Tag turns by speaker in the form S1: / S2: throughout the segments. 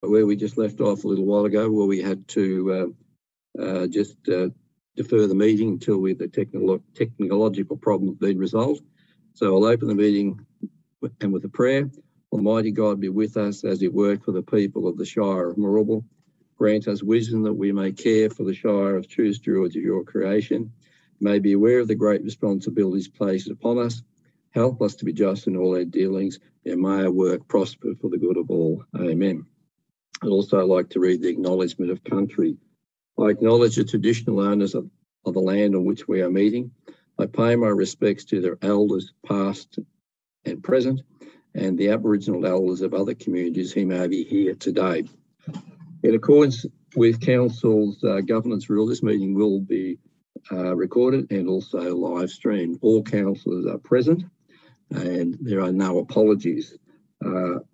S1: where we just left off a little while ago, where we had to defer the meeting until the technological problem had been resolved. So I'll open the meeting with a prayer. Almighty God, be with us as we work for the people of the Shire of Moorabool. Grant us wisdom that we may care for the Shire of true stewards of your creation. May be aware of the great responsibilities placed upon us. Help us to be just in all our dealings, and may our work prosper for the good of all. Amen. I'd also like to read the Acknowledgement of Country. I acknowledge the traditional owners of the land on which we are meeting. I pay my respects to their elders, past and present, and the Aboriginal elders of other communities who may be here today. In accordance with Council's governance rule, this meeting will be recorded and also live streamed. All councillors are present and there are no apologies.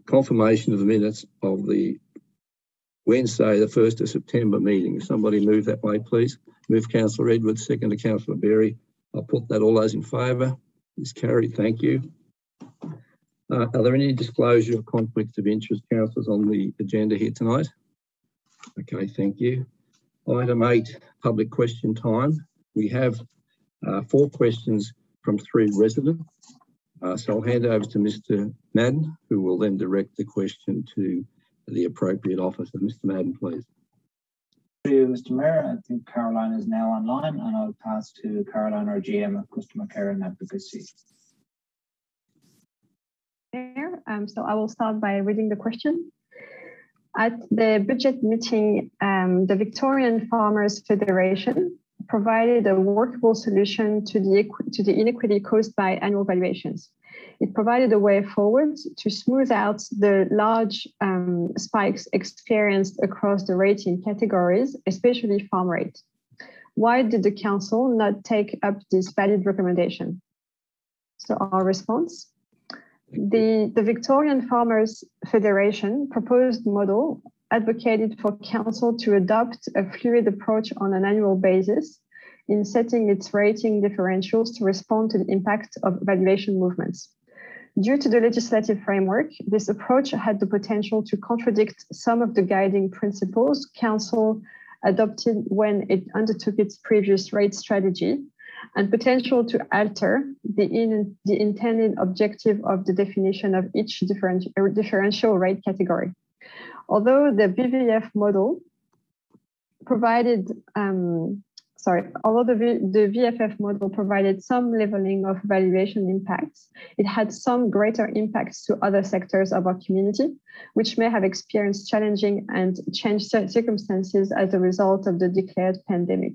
S1: Confirmation of the minutes of the Wednesday, the 1st of September meeting. Somebody move that way, please. Move Councillor Edwards, second to Councillor Berry. I'll put that. All those in favour is carried. Thank you. Are there any disclosure of conflicts of interest, councillors, on the agenda here tonight? Okay, thank you. Item 8, public question time. We have 4 questions from 3 residents. So I'll hand over to Mr. Madden, who will then direct the question to the appropriate officer. Mr. Madden, please.
S2: Thank you, Mr. Mayor. I think Caroline is now online, and I'll pass to Caroline, our GM of Customer Care and Advocacy.
S3: So I will start by reading the question. At the budget meeting, the Victorian Farmers Federation provided a workable solution to the inequity caused by annual valuations. It provided a way forward to smooth out the large spikes experienced across the rating categories, especially farm rate. Why did the council not take up this valid recommendation? So our response. The Victorian Farmers Federation proposed model advocated for council to adopt a fluid approach on an annual basis in setting its rating differentials to respond to the impact of valuation movements. Due to the legislative framework, this approach had the potential to contradict some of the guiding principles council adopted when it undertook its previous rate strategy, and potential to alter the intended objective of the definition of each differential rate category. Although the VVF model provided, the VFF model provided some leveling of valuation impacts, it had some greater impacts to other sectors of our community, which may have experienced challenging and changed circumstances as a result of the declared pandemic.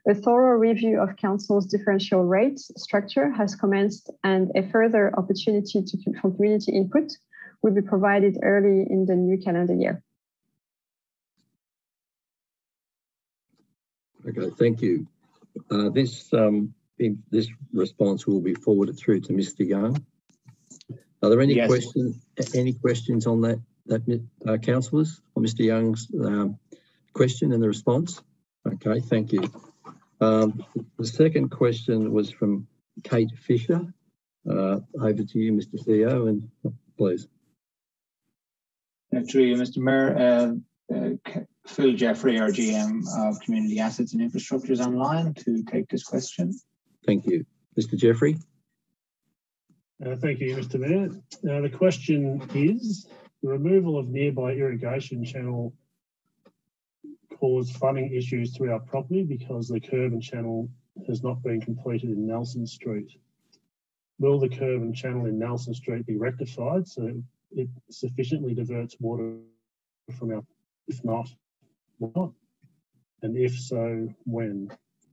S3: A thorough review of council's differential rates structure has commenced, and a further opportunity for community input will be provided early in the new calendar year.
S1: Okay, thank you. This response will be forwarded through to Mr. Young. Are there any questions? Any questions on that, councillors, on Mr. Young's question and the response? Okay, thank you. The second question was from Kate Fisher. Over to you, Mr. CEO, and please.
S2: Through you, Mr. Mayor. Phil Jeffrey, our GM of Community Assets and Infrastructure, is online to take this question.
S1: Thank you. Mr. Jeffrey.
S4: Thank you, Mr. Mayor. The question is, the removal of nearby irrigation channel caused flooding issues through our property because the curb and channel has not been completed in Nelson Street. Will the curb and channel in Nelson Street be rectified so it sufficiently diverts water from our, if not, what? And if so, when?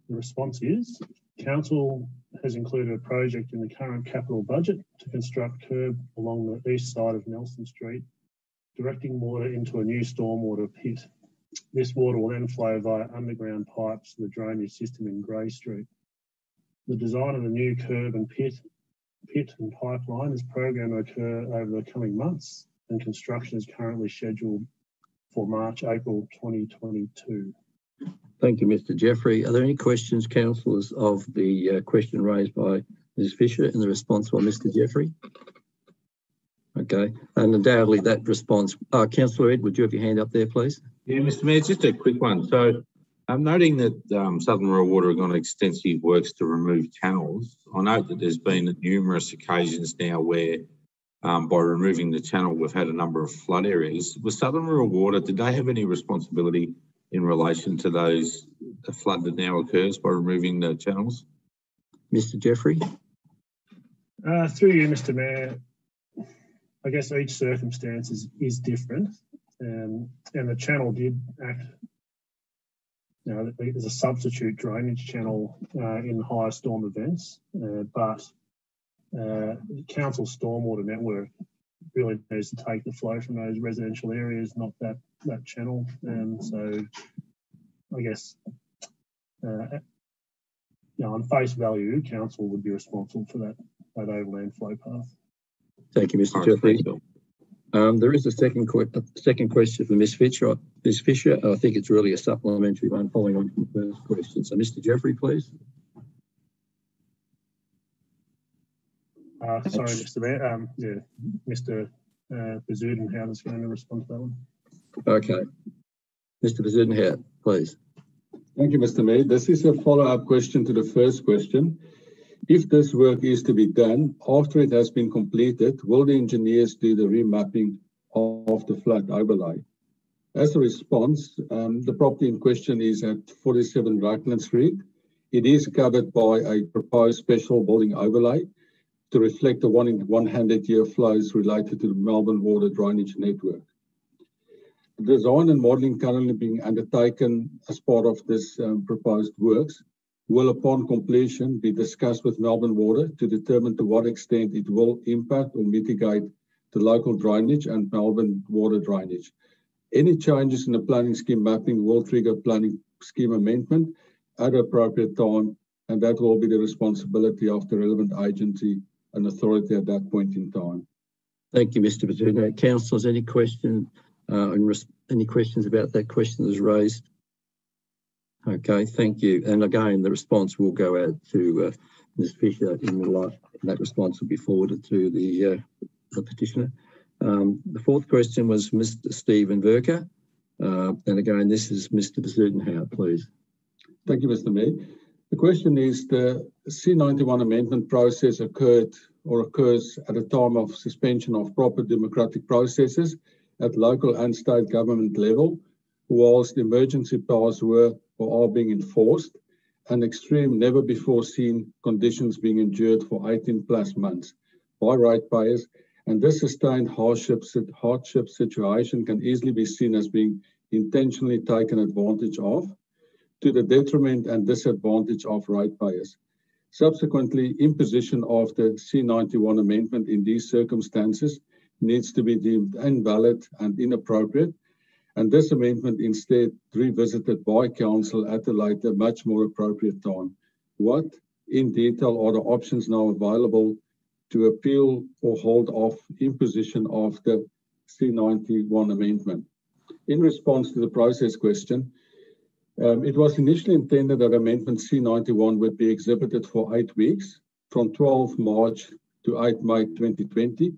S4: The response is, council has included a project in the current capital budget to construct curb along the east side of Nelson Street, directing water into a new stormwater pit. This water will then flow via underground pipes to the drainage system in Grey Street. The design of the new curb and pit and pipeline is programmed to occur over the coming months, and construction is currently scheduled for March-April 2022.
S1: Thank you, Mr. Jeffrey. Are there any questions, councillors, of the question raised by Ms. Fisher and the response by Mr. Jeffrey? Okay, and undoubtedly that response. Councillor Ed, would you have your hand up there, please?
S5: Yeah, Mr. Mayor, just a quick one. So I'm noting that Southern Rural Water have gone extensive works to remove channels. I note that there's been numerous occasions now where by removing the channel, we've had a number of flood areas. Was Southern Rural Water, did they have any responsibility in relation to the flood that now occurs by removing the channels?
S1: Mr. Jeffrey?
S4: Through you, Mr. Mayor, I guess each circumstance is different, and the channel did act, as a substitute drainage channel in high storm events, but the council stormwater network really needs to take the flow from those residential areas, not that channel. So I guess, on face value, council would be responsible for that overland flow path.
S1: Thank you, Mr. Jeffrey. There is a second question for Ms. Fisher. Ms. Fisher, I think it's really a supplementary one following on from the first question. So, Mr. Jeffrey, please.
S4: Sorry, Mr. Mayor. Mr. Bezuidenhout is going to respond to that one.
S1: Okay. Mr. Bezuidenhout, please.
S6: Thank you, Mr. Mayor. This is a follow-up question to the first question. If this work is to be done after it has been completed, will the engineers do the remapping of the flood overlay? As a response, the property in question is at 47 Raglan Street. It is covered by a proposed special building overlay to reflect the 1 in 100-year flows related to the Melbourne water drainage network. The design and modelling currently being undertaken as part of this proposed works will, upon completion, be discussed with Melbourne Water to determine to what extent it will impact or mitigate the local drainage and Melbourne water drainage. Any changes in the planning scheme mapping will trigger planning scheme amendment at an appropriate time, and that will be the responsibility of the relevant agency and authority at that point in time.
S1: Thank you, Mr. Bezuidenhout. Councillors, any questions about that question that was raised? Okay, thank you. And again, the response will go out to Ms. Fisher and that response will be forwarded to the petitioner. The fourth question was Mr. Stephen Verker. And again, this is Mr. Bezuidenhout, please.
S6: Thank you, Mr. Mayor. The question is, the C91 amendment process occurs at a time of suspension of proper democratic processes at local and state government level, whilst emergency powers were or are being enforced, and extreme, never before seen conditions being endured for 18 plus months by ratepayers, and this sustained hardship situation can easily be seen as being intentionally taken advantage of to the detriment and disadvantage of ratepayers. Subsequently, imposition of the C91 amendment in these circumstances needs to be deemed invalid and inappropriate, and this amendment instead revisited by council at a later, much more appropriate time. What, in detail, are the options now available to appeal or hold off imposition of the C91 amendment? In response to the process question, it was initially intended that Amendment C91 would be exhibited for 8 weeks, from 12 March to 8 May 2020.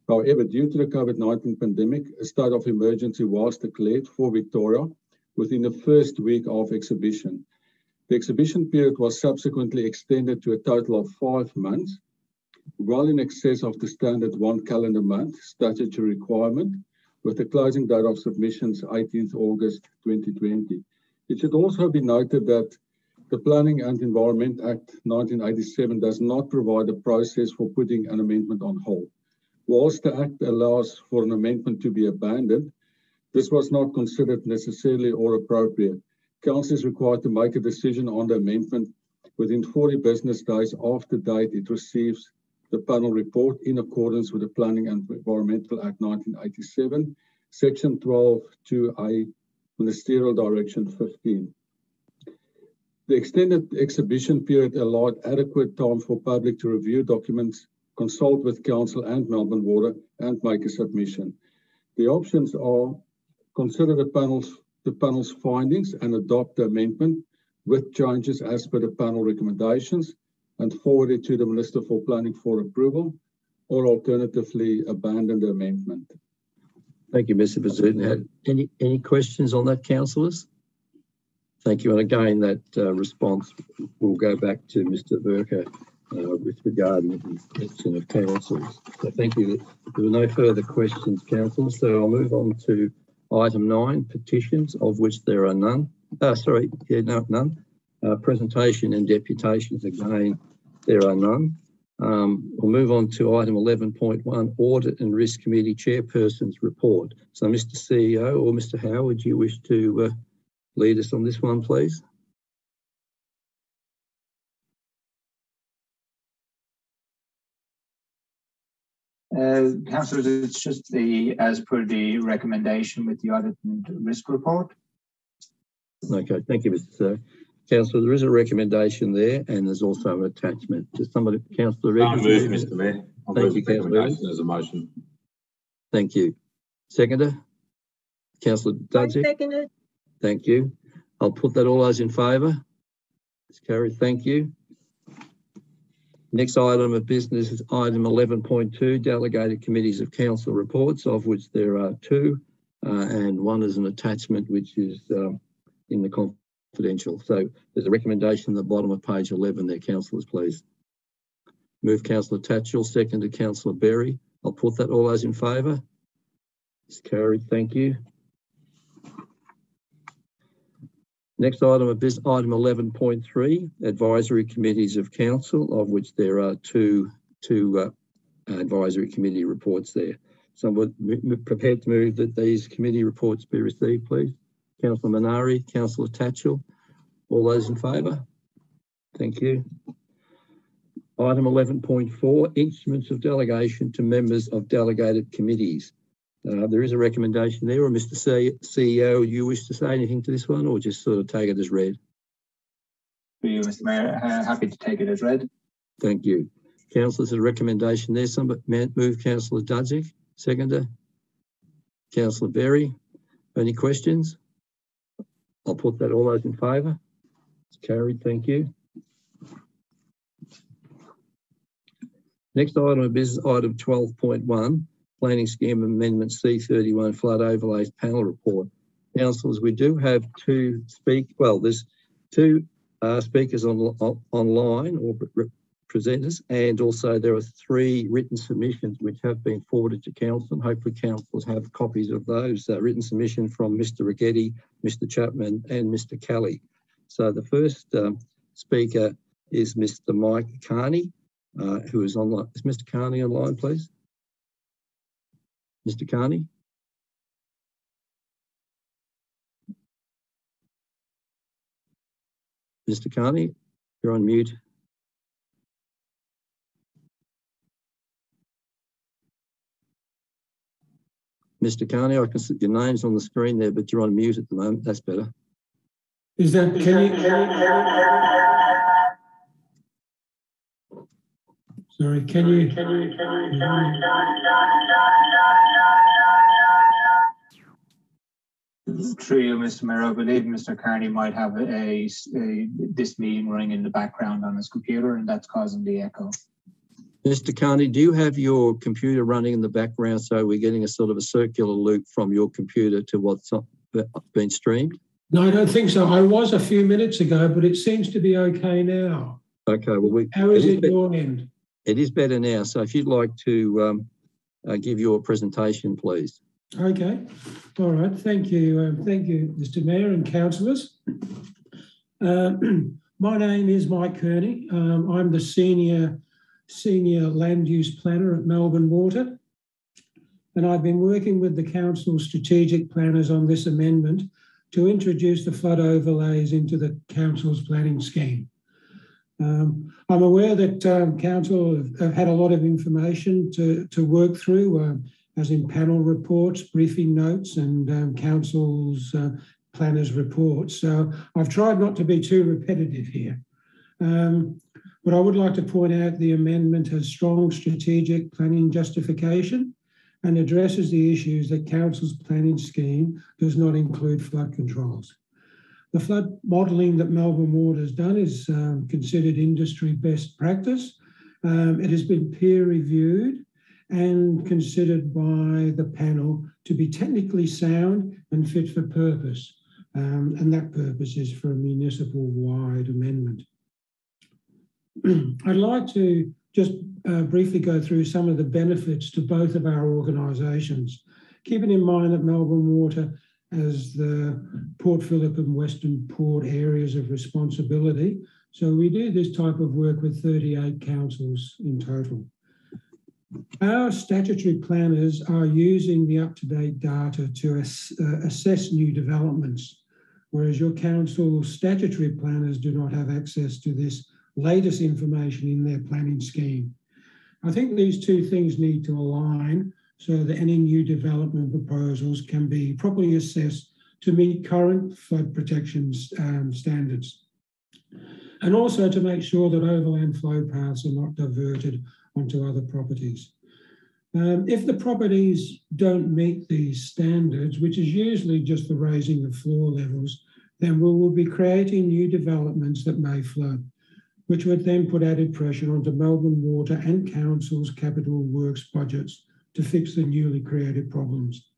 S6: However, due to the COVID-19 pandemic, a state of emergency was declared for Victoria within the first week of exhibition. The exhibition period was subsequently extended to a total of 5 months, well in excess of the standard 1 calendar month statutory requirement, with the closing date of submissions 18th August 2020. It should also be noted that the Planning and Environment Act 1987 does not provide a process for putting an amendment on hold. Whilst the Act allows for an amendment to be abandoned, this was not considered necessarily or appropriate. Council is required to make a decision on the amendment within 40 business days after the date it receives the panel report in accordance with the Planning and Environmental Act 1987, Section 12(2)(a), Ministerial Direction 15. The extended exhibition period allowed adequate time for public to review documents, consult with council and Melbourne Water, and make a submission. The options are consider the panel's findings and adopt the amendment with changes as per the panel recommendations and forward it to the Minister for Planning for approval, or alternatively abandon the amendment.
S1: Thank you, Mr. Bazootin. Any questions on that, councillors? Thank you. And again, that response will go back to Mr. Burker with regard to the question of councils. So thank you. There were no further questions, councillors. So I'll move on to item 9, petitions, of which there are none. None. Presentation and deputations, again, there are none. We'll move on to item 11.1, Audit and Risk Committee Chairperson's Report. So Mr. CEO or Mr. Howard, do you wish to lead us on this one, please?
S2: Councillors, it's just as per the recommendation with the Audit and Risk Report.
S1: Okay, thank you, Mr. Sir. Councillor, there is a recommendation there and there's also an attachment. Does somebody, Councillor Reid?
S5: I move, Mr. Mayor.
S1: Thank you, Councillor.
S5: As a motion.
S1: Thank you. Seconder? Councillor Dudzik?
S7: I second it.
S1: Thank you. I'll put that all those in favour. It's carried. Thank you. Next item of business is item 11.2, Delegated Committees of Council Reports, of which there are 2, and one is an attachment which is in the confidential. So there's a recommendation at the bottom of page 11 there, councillors, please. Move Councillor Tatchell, seconded Councillor Berry. I'll put that all those in favour. It's carried. Thank you. Next item of business, item 11.3, Advisory Committees of Council, of which there are two advisory committee reports there. Someone prepared to move that these committee reports be received, please? Councillor Minari, Councillor Tatchell, all those in favour? Thank you. Item 11.4, Instruments of Delegation to Members of Delegated Committees. There is a recommendation there, or Mr. CEO, you wish to say anything to this one, or just sort of take it as read?
S2: For you, Mr. Mayor, happy to take it as read.
S1: Thank you. Councillors, a recommendation there. Somebody move Councillor Dudzik, seconder. Councillor Berry, any questions? I'll put that all those in favour. It's carried. Thank you. Next item of business, item 12.1. Planning Scheme Amendment C31 Flood Overlays Panel Report. Councillors, we do have there's 2 speakers online or presenters, and also there are 3 written submissions which have been forwarded to council. Hopefully councillors have copies of those written submission from Mr. Rigetti, Mr. Chapman and Mr. Kelly. So the first speaker is Mr. Mike Carney, who is online. Is Mr. Carney online, please? Mr. Carney? Mr. Carney, you're on mute. Mr. Carney, I can see your name's on the screen there, but you're on mute at the moment. That's better.
S8: Is that, sorry, can you
S2: Through you, Mr. Mayor, I believe Mr. Carney might have this meeting running in the background on his computer, and that's causing the echo.
S1: Mr. Carney, do you have your computer running in the background so we're getting a sort of a circular loop from your computer to what's been streamed?
S8: No, I don't think so. I was a few minutes ago, but it seems to be okay now.
S1: Okay, well,
S8: how is it your end?
S1: It is better now. So if you'd like to give your presentation, please.
S8: Okay. All right. Thank you. Thank you, Mr. Mayor and councillors. My name is Mike Kearney. I'm the senior land use planner at Melbourne Water, and I've been working with the council's strategic planners on this amendment to introduce the flood overlays into the council's planning scheme. I'm aware that council have had a lot of information to work through, as in panel reports, briefing notes, and council's planners reports. So I've tried not to be too repetitive here. But I would like to point out the amendment has strong strategic planning justification and addresses the issues that council's planning scheme does not include flood controls. The flood modelling that Melbourne Water has done is considered industry best practice. It has been peer reviewed and considered by the panel to be technically sound and fit for purpose. And that purpose is for a municipal-wide amendment. I'd like to just briefly go through some of the benefits to both of our organisations, keeping in mind that Melbourne Water has the Port Phillip and Western Port areas of responsibility. So we do this type of work with 38 councils in total. Our statutory planners are using the up-to-date data to assess new developments, whereas your council statutory planners do not have access to this latest information in their planning scheme. I think these two things need to align so that any new development proposals can be properly assessed to meet current flood protection standards. And also to make sure that overland flow paths are not diverted onto other properties. If the properties don't meet these standards, which is usually just the raising of floor levels, then we will be creating new developments that may flood, which would then put added pressure onto Melbourne Water and Council's capital works budgets to fix the newly created problems.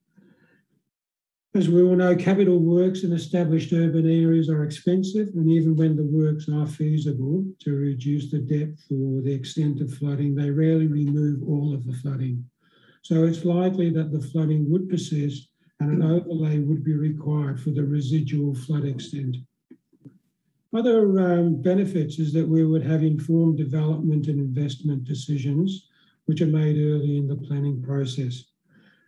S8: As we all know, capital works in established urban areas are expensive, and even when the works are feasible to reduce the depth or the extent of flooding, they rarely remove all of the flooding. So it's likely that the flooding would persist and an overlay would be required for the residual flood extent. Other benefits is that we would have informed development and investment decisions, which are made early in the planning process.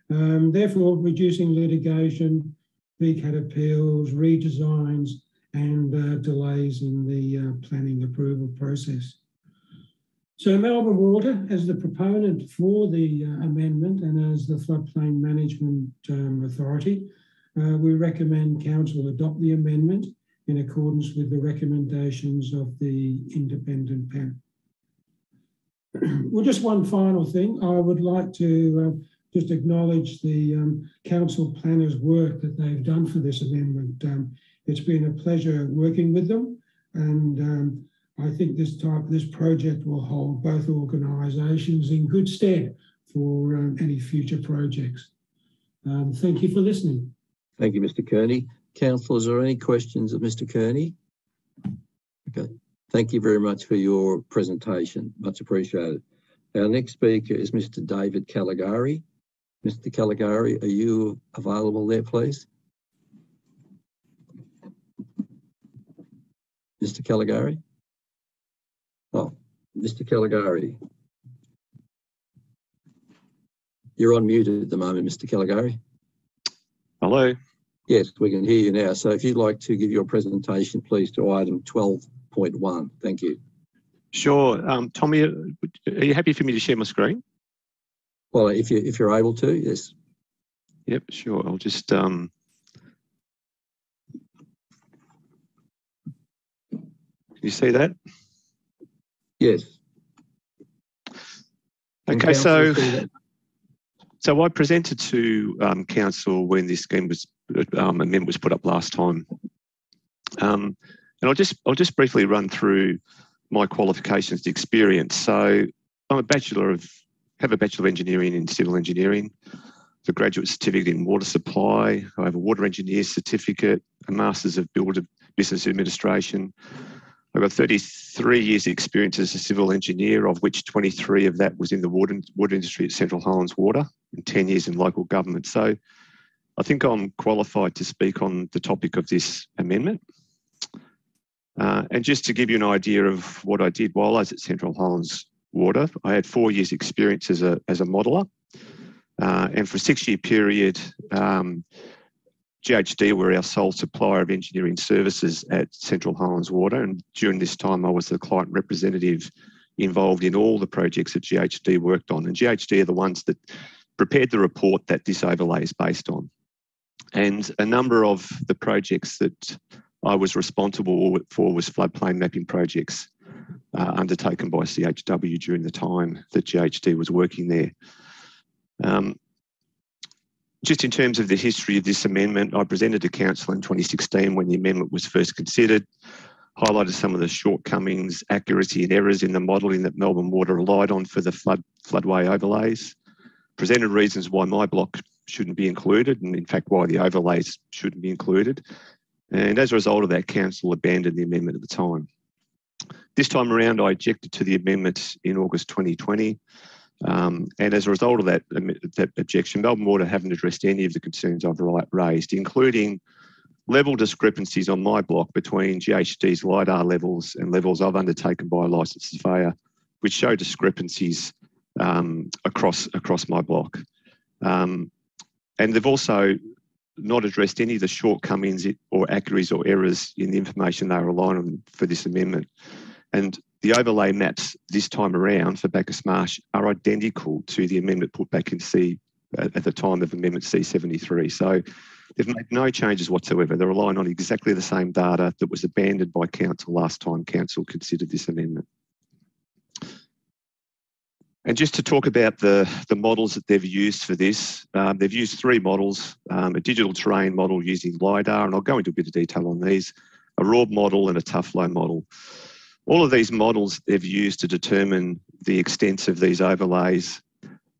S8: Therefore, reducing litigation, VCAT appeals, redesigns, and delays in the planning approval process. So Melbourne Water, as the proponent for the amendment and as the floodplain management authority, we recommend Council adopt the amendment in accordance with the recommendations of the independent panel. Well, just one final thing. I would like to just acknowledge the council planners' work that they've done for this amendment. It's been a pleasure working with them, and I think this project will hold both organisations in good stead for any future projects. Thank you for listening.
S1: Thank you, Mr. Kearney. Councillor, is there any questions of Mr. Kearney? Okay. Thank you very much for your presentation. Much appreciated. Our next speaker is Mr. David Caligari. Mr. Caligari, are you available there, please? Mr. Caligari? Oh, Mr. Caligari. You're on mute at the moment, Mr. Caligari.
S7: Hello.
S1: Yes, we can hear you now. So if you'd like to give your presentation, please, to item 12.1. Thank you.
S7: Sure. Tommy, are you happy for me to share my screen?
S1: Well, if you're able to, yes.
S7: Yep, sure. I'll just can you see that?
S1: Yes.
S7: Okay, so I presented to council when this scheme was amendment was put up last time, and I'll just briefly run through my qualifications experience. So I'm have a Bachelor of Engineering in Civil Engineering, a graduate certificate in water supply. I have a water engineer certificate, a Masters of Business Administration. I've got 33 years experience as a civil engineer, of which 23 of that was in the water industry at Central Highlands Water and 10 years in local government. So I think I'm qualified to speak on the topic of this amendment. And just to give you an idea of what I did while I was at Central Highlands Water, I had 4 years experience as a modeller. And for a 6-year period, GHD were our sole supplier of engineering services at Central Highlands Water. And during this time, I was the client representative involved in all the projects that GHD worked on. And GHD are the ones that prepared the report that this overlay is based on. And a number of the projects that I was responsible for was floodplain mapping projects undertaken by CHW during the time that GHD was working there. Just in terms of the history of this amendment, I presented to Council in 2016 when the amendment was first considered, highlighted some of the shortcomings, accuracy and errors in the modelling that Melbourne Water relied on for the floodway overlays. presented reasons why my block shouldn't be included, and in fact why the overlays shouldn't be included. And as a result of that, council abandoned the amendment at the time. This time around, I objected to the amendment in August 2020. And as a result of that objection, Melbourne Water haven't addressed any of the concerns I've raised, including level discrepancies on my block between GHD's LiDAR levels and levels I've undertaken by a licensed surveyor, which show discrepancies across my block. And they've also not addressed any of the shortcomings or accuracies or errors in the information they rely on for this amendment. And the overlay maps this time around for Bacchus Marsh are identical to the amendment put back in at the time of Amendment C73. So they've made no changes whatsoever. They're relying on exactly the same data that was abandoned by council last time council considered this amendment. And just to talk about the models that they've used for this, they've used 3 models, a digital terrain model using LiDAR, and I'll go into a bit of detail on these, a raw model and a Tuflow model. All of these models they've used to determine the extent of these overlays.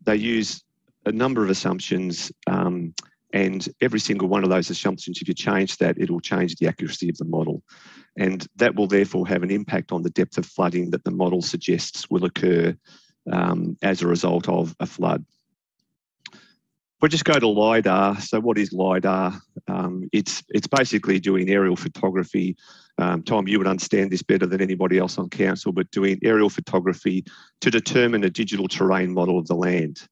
S7: They use a number of assumptions, and every single one of those assumptions, if you change that, it will change the accuracy of the model. And that will therefore have an impact on the depth of flooding that the model suggests will occur as a result of a flood. We'll just go to LiDAR. So what is LiDAR? It's basically doing aerial photography. Tom, you would understand this better than anybody else on council, but doing aerial photography to determine a digital terrain model of the land.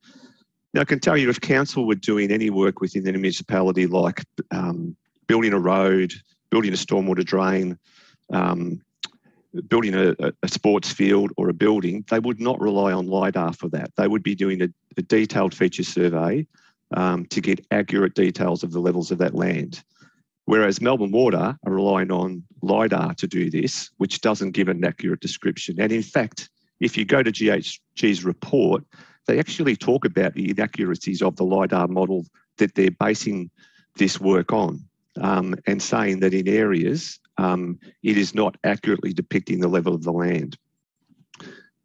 S7: Now, I can tell you if council were doing any work within the municipality, like building a road, building a stormwater drain, building a sports field or a building, they would not rely on LiDAR for that. They would be doing a detailed feature survey to get accurate details of the levels of that land. Whereas Melbourne Water are relying on LiDAR to do this, which doesn't give an accurate description. And in fact, if you go to GHG's report, they actually talk about the inaccuracies of the LiDAR model that they're basing this work on, and saying that in areas, it is not accurately depicting the level of the land.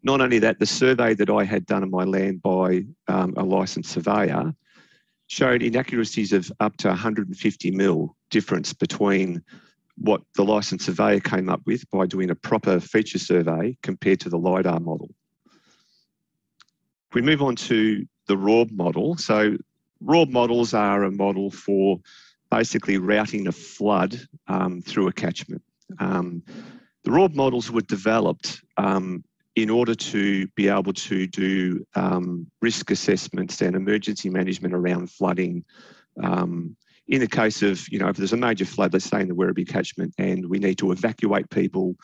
S7: Not only that, the survey that I had done on my land by a licensed surveyor showed inaccuracies of up to 150 mil difference between what the licensed surveyor came up with by doing a proper feature survey compared to the LiDAR model. If we move on to the RAW model, so RAW models are a model for basically routing a flood through a catchment. The RAW models were developed in order to be able to do risk assessments and emergency management around flooding. In the case of, if there's a major flood, let's say in the Werribee catchment, and we need to evacuate people,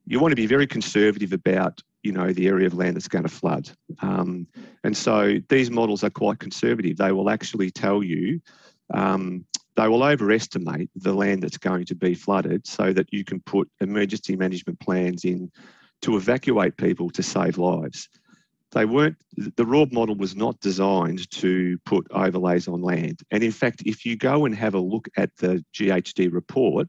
S7: you want to be very conservative about, the area of land that's going to flood. And so these models are quite conservative. They will actually tell you, they will overestimate the land that's going to be flooded so that you can put emergency management plans in to evacuate people to save lives. The raw model was not designed to put overlays on land. And in fact, if you go and have a look at the GHD report,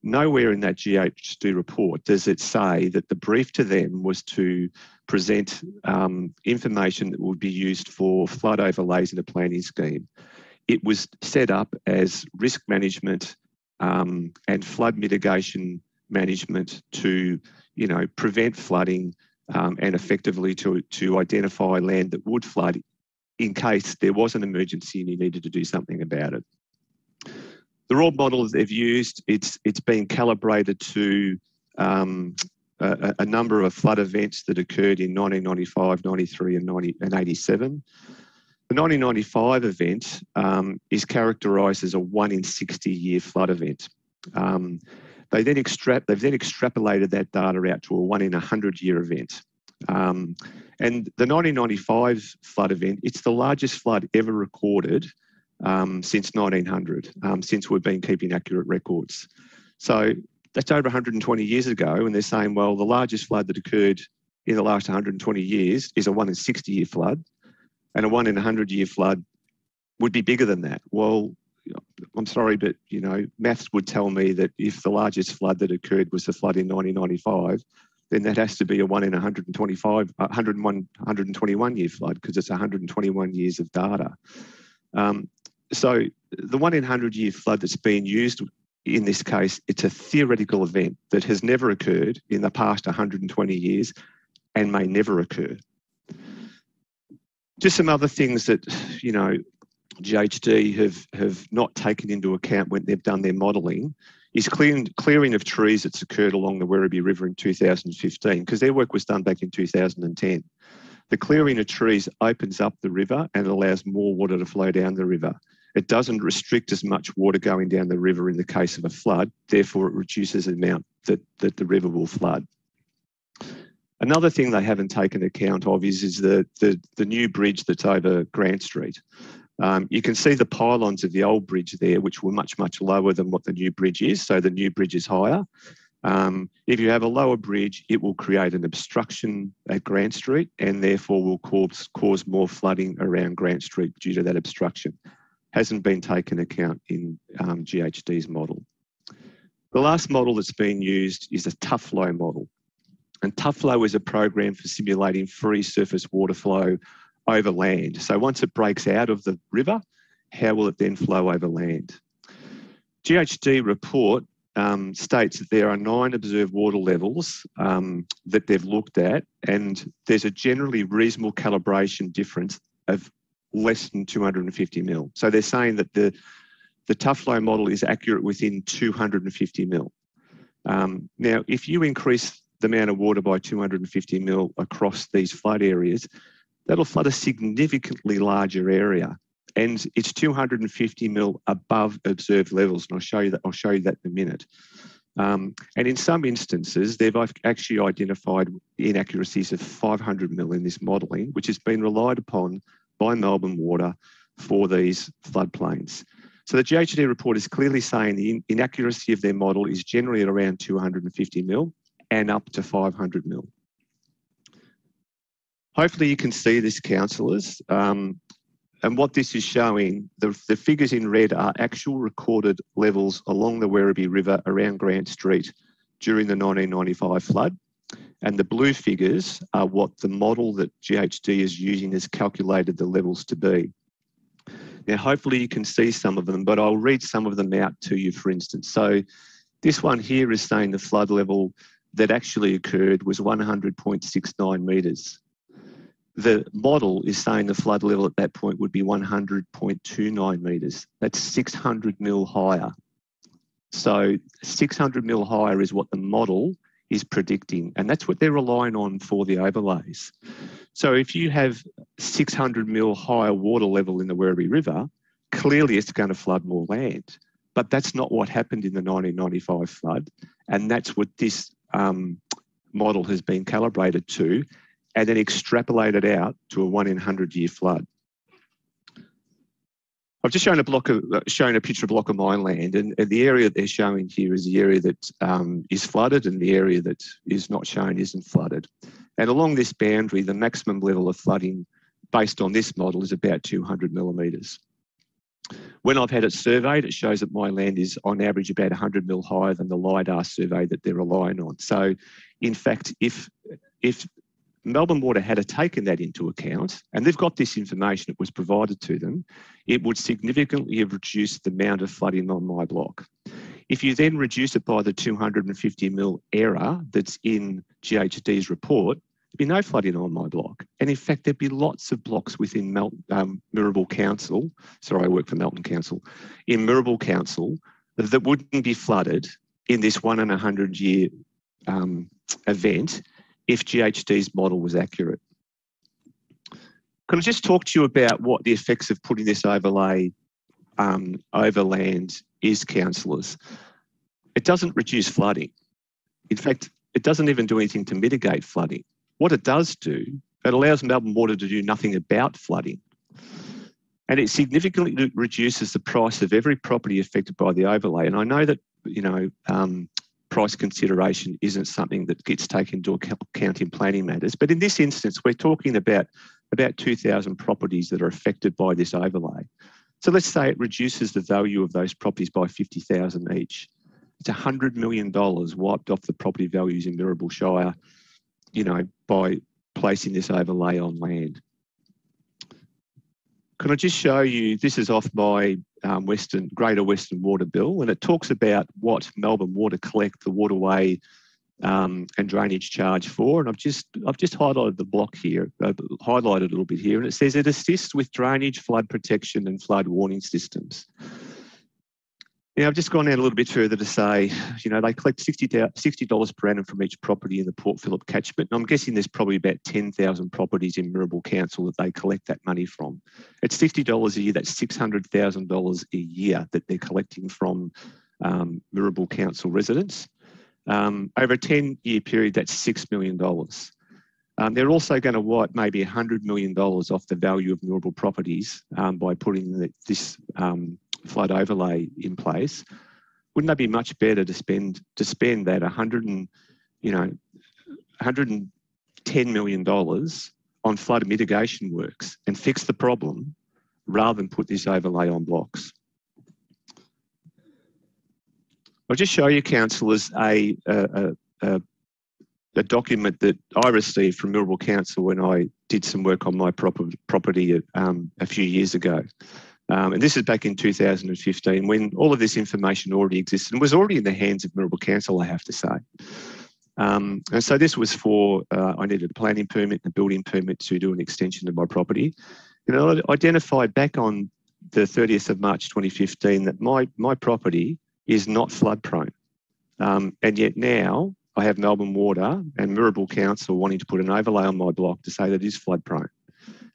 S7: nowhere in that GHD report does it say that the brief to them was to present information that would be used for flood overlays in a planning scheme. It was set up as risk management and flood mitigation management to, prevent flooding and effectively to identify land that would flood in case there was an emergency and you needed to do something about it. The raw model that they've used, it's been calibrated to a number of flood events that occurred in 1995, 93 and 87. The 1995 event is characterised as a 1 in 60 year flood event. They've then extrapolated that data out to a 1 in 100 year event. And the 1995 flood event, it's the largest flood ever recorded since 1900, since we've been keeping accurate records. So that's over 120 years ago, and they're saying, well, the largest flood that occurred in the last 120 years is a 1 in 60 year flood, and a 1 in 100 year flood would be bigger than that. Well, I'm sorry, but, maths would tell me that if the largest flood that occurred was the flood in 1995, then that has to be a 1 in 121 year flood, because it's 121 years of data. So the 1 in 100 year flood that's being used in this case, it's a theoretical event that has never occurred in the past 120 years and may never occur. Just some other things that, you know, GHD have not taken into account when they've done their modelling is clearing of trees that's occurred along the Werribee River in 2015, because their work was done back in 2010. The clearing of trees opens up the river and allows more water to flow down the river. It doesn't restrict as much water going down the river in the case of a flood, therefore it reduces the amount that the river will flood. Another thing they haven't taken account of is the new bridge that's over Grant Street. You can see the pylons of the old bridge there, which were much, much lower than what the new bridge is. So the new bridge is higher. If you have a lower bridge, it will create an obstruction at Grant Street and therefore will cause more flooding around Grant Street due to that obstruction. Hasn't been taken account in GHD's model. The last model that's been used is a tough flow model. And tough flow is a program for simulating free surface water flow over land. So once it breaks out of the river, how will it then flow over land? GHD report states that there are 9 observed water levels that they've looked at, and there's a generally reasonable calibration difference of less than 250 mil. So they're saying that the tough flow model is accurate within 250 mil. Now, if you increase the amount of water by 250 mil across these flood areas, that'll flood a significantly larger area, and it's 250 mil above observed levels, and I'll show you that in a minute. And in some instances, they've actually identified inaccuracies of 500 mil in this modelling, which has been relied upon by Melbourne Water for these floodplains. So the GHD report is clearly saying the inaccuracy of their model is generally at around 250 mil and up to 500 mil. Hopefully you can see this, councillors. And what this is showing, the figures in red are actual recorded levels along the Werribee River around Grant Street during the 1995 flood. And the blue figures are what the model that GHD is using has calculated the levels to be. Now, hopefully you can see some of them, but I'll read some of them out to you, for instance. So this one here is saying the flood level that actually occurred was 100.69 metres. The model is saying the flood level at that point would be 100.29 metres. That's 600 mil higher. So 600 mil higher is what the model is predicting, and that's what they're relying on for the overlays. So if you have 600 mil higher water level in the Werribee River, clearly it's going to flood more land. But that's not what happened in the 1995 flood, and that's what this model has been calibrated to, and then extrapolated out to a 1 in 100 year flood. I've just shown a picture of a block of mine land, and the area that they're showing here is the area that is flooded, and the area that is not shown isn't flooded. And along this boundary, the maximum level of flooding based on this model is about 200 millimetres. When I've had it surveyed, it shows that my land is on average about 100 mil higher than the LIDAR survey that they're relying on. So in fact, if Melbourne Water had taken that into account, and they've got this information that was provided to them, it would significantly have reduced the amount of flooding on my block. If you then reduce it by the 250 mil error that's in GHD's report, there'd be no flooding on my block. And in fact, there'd be lots of blocks within Mirrabul Council, sorry, I work for Melton Council, in Mirrabul Council that wouldn't be flooded in this 1 in 100 year event if GHD's model was accurate. Can I just talk to you about what the effects of putting this overlay over land is, councillors? It doesn't reduce flooding. In fact, it doesn't even do anything to mitigate flooding. What it does do, it allows Melbourne Water to do nothing about flooding. And it significantly reduces the price of every property affected by the overlay. And I know that, you know, price consideration isn't something that gets taken into account in planning matters. But in this instance, we're talking about 2,000 properties that are affected by this overlay. So let's say it reduces the value of those properties by 50,000 each. It's $100 million wiped off the property values in Mirrabul Shire, you know, by placing this overlay on land. Can I just show you, this is off my Greater Western Water Bill, and it talks about what Melbourne Water collect the waterway and drainage charge for. And I've just highlighted the block here, highlighted a little bit here, and it says it assists with drainage, flood protection and flood warning systems. Now, I've just gone out a little bit further to say, you know, they collect $60 per annum from each property in the Port Phillip catchment. And I'm guessing there's probably about 10,000 properties in Mirrabul Council that they collect that money from. It's $60 a year, that's $600,000 a year that they're collecting from Mirrabul Council residents. Over a 10-year period, that's $6 million. They're also going to wipe maybe $100 million off the value of Mirrabul properties by putting this flood overlay in place. Wouldn't that be much better to spend that $110 million on flood mitigation works and fix the problem rather than put this overlay on blocks? I'll just show you, councillors, a document that I received from Mirrabul Council when I did some work on my property a few years ago. And this is back in 2015 when all of this information already existed and was already in the hands of Mirrabul Council, I have to say. And so this was for, I needed a planning permit and a building permit to do an extension of my property. You know, I identified back on the 30th of March 2015 that my property is not flood prone. And yet now I have Melbourne Water and Mirrabul Council wanting to put an overlay on my block to say that it is flood prone.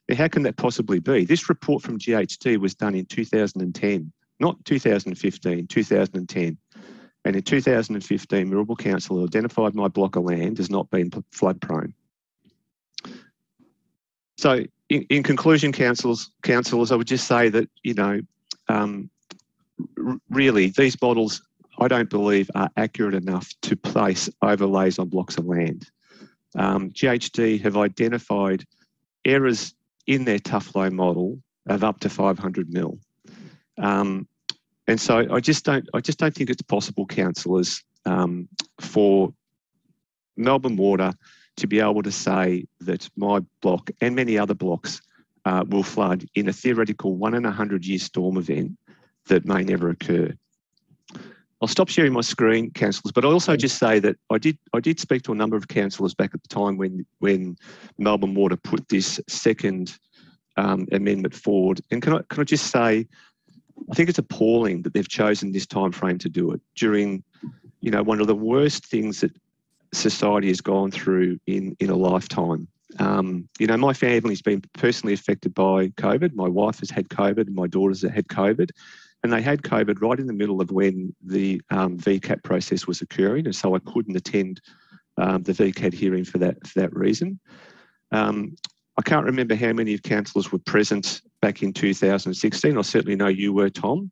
S7: Now, how can that possibly be? This report from GHD was done in 2010, not 2015, 2010. And in 2015, Mirrabul Council identified my block of land as not being flood prone. So in conclusion, councillors, I would just say that, you know, really these models, I don't believe are accurate enough to place overlays on blocks of land. GHD have identified errors in their tough low model of up to 500 mil. And so I just don't think it's possible, councillors, for Melbourne Water to be able to say that my block and many other blocks will flood in a theoretical 1 in 100 year storm event that may never occur. I'll stop sharing my screen, councillors, but I also just say that I did speak to a number of councillors back at the time when Melbourne Water put this second amendment forward. And can I just say, I think it's appalling that they've chosen this time frame to do it during, you know, one of the worst things that society has gone through in a lifetime. You know, my family's been personally affected by COVID. My wife has had COVID and my daughters have had COVID. And they had COVID right in the middle of when the VCAT process was occurring. And so I couldn't attend the VCAT hearing for that reason. I can't remember how many of councillors were present back in 2016. I certainly know you were, Tom.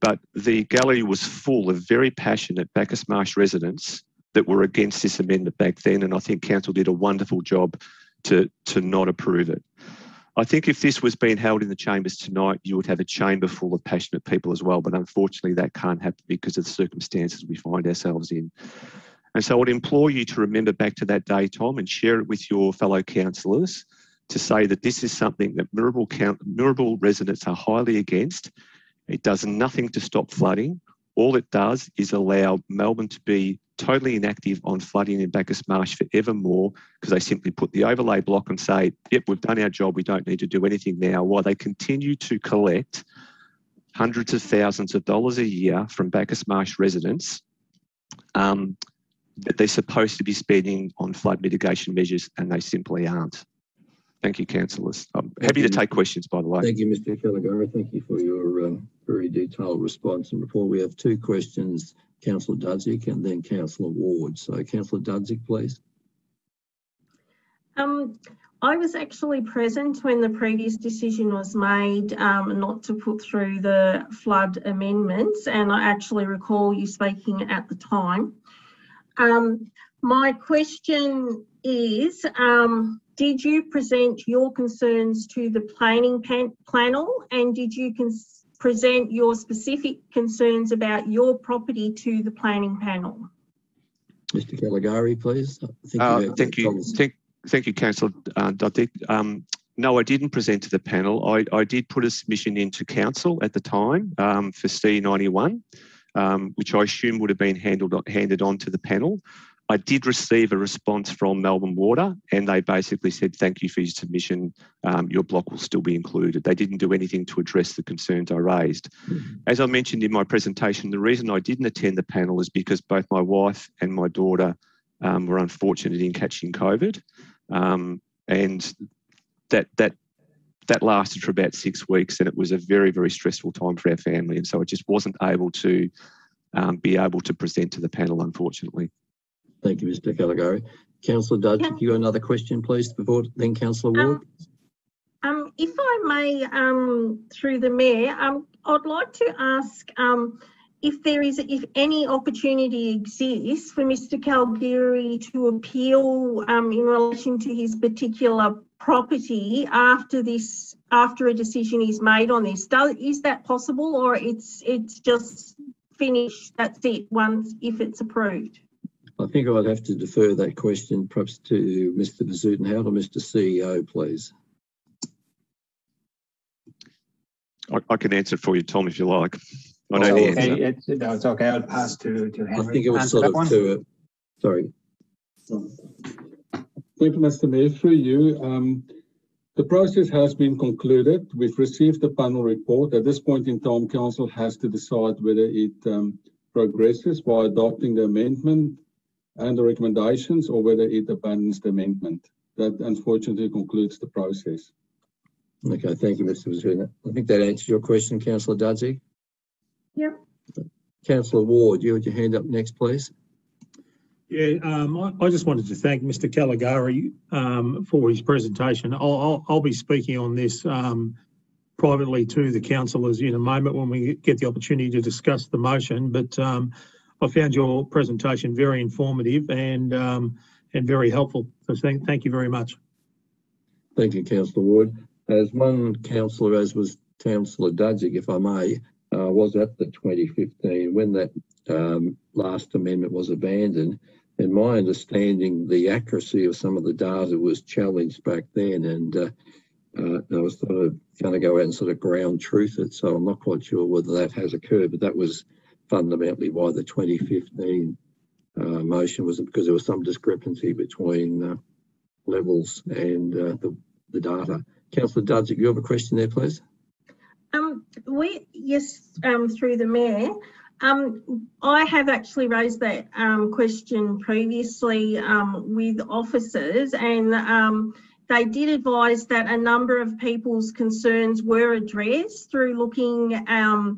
S7: But the gallery was full of very passionate Bacchus Marsh residents that were against this amendment back then. And I think council did a wonderful job to not approve it. I think if this was being held in the chambers tonight, you would have a chamber full of passionate people as well. But unfortunately, that can't happen because of the circumstances we find ourselves in. And so I would implore you to remember back to that day, Tom, and share it with your fellow councillors to say that this is something that Mirrabul residents are highly against. It does nothing to stop flooding. All it does is allow Melbourne to be totally inactive on flooding in Bacchus Marsh forevermore because they simply put the overlay block and say, yep, we've done our job, we don't need to do anything now, while they continue to collect hundreds of thousands of dollars a year from Bacchus Marsh residents that they're supposed to be spending on flood mitigation measures, and they simply aren't. Thank you, councillors. I'm happy to take questions, by the way.
S1: Thank you, Mr. Caligari. Thank you for your very detailed response and report. We have two questions, Councillor Dudzik and then Councillor Ward. So, Councillor Dudzik, please.
S9: I was actually present when the previous decision was made not to put through the flood amendments, and I actually recall you speaking at the time. My question is, did you present your concerns to the planning panel, and did you present your specific concerns about your property to the planning panel.
S1: Mr. Caligari, please.
S7: Thank you, Councillor Duddick. No, I didn't present to the panel. I did put a submission into council at the time for C91, which I assume would have been handed on to the panel. I did receive a response from Melbourne Water, and they basically said, thank you for your submission. Your block will still be included. They didn't do anything to address the concerns I raised. As I mentioned in my presentation, the reason I didn't attend the panel is because both my wife and my daughter were unfortunate in catching COVID. And that lasted for about 6 weeks, and it was a very, very stressful time for our family. And so I just wasn't able to be able to present to the panel, unfortunately.
S1: Thank you, Mr. Caligari. Councillor Duddick, you got another question, please, before then Councillor Ward.
S9: If I may, through the Mayor, I'd like to ask if any opportunity exists for Mr. Caligari to appeal in relation to his particular property after a decision is made on this. Is that possible, or it's just finished? That's it. Once if it's approved.
S1: I think I'd have to defer that question perhaps to Mr. Bezuidenhout or Mr. CEO, please.
S7: I can answer for you, Tom, if you like. I know the answer.
S2: It's okay. I'll pass to Henry.
S1: I think it was sort of to sorry.
S6: Thank you, Mr. Mayor. Through you, the process has been concluded. We've received the panel report. At this point in time, Council has to decide whether it progresses by adopting the amendment and the recommendations, or whether it abandons the amendment. That unfortunately concludes the process.
S1: Okay, thank you, Mr. Bezuidenhout. I think that answers your question, Councillor Duddick.
S9: Yep.
S1: Councillor Ward, you had your hand up next, please.
S10: Yeah, I just wanted to thank Mr. Caligari for his presentation. I'll be speaking on this privately to the councillors in a moment when we get the opportunity to discuss the motion. But I found your presentation very informative and very helpful. So thank you very much.
S1: Thank you, Councillor Ward. As one councillor, as was Councillor Duddick, if I may, was at the 2015 when that last amendment was abandoned. And my understanding, the accuracy of some of the data was challenged back then, and I was sort of going to go out and sort of ground truth it. So I'm not quite sure whether that has occurred, but that was fundamentally why the 2015 motion was, because there was some discrepancy between levels and the data. Councillor Duddick, you have a question there, please?
S9: Yes, through the Mayor. I have actually raised that question previously with officers, and they did advise that a number of people's concerns were addressed through looking at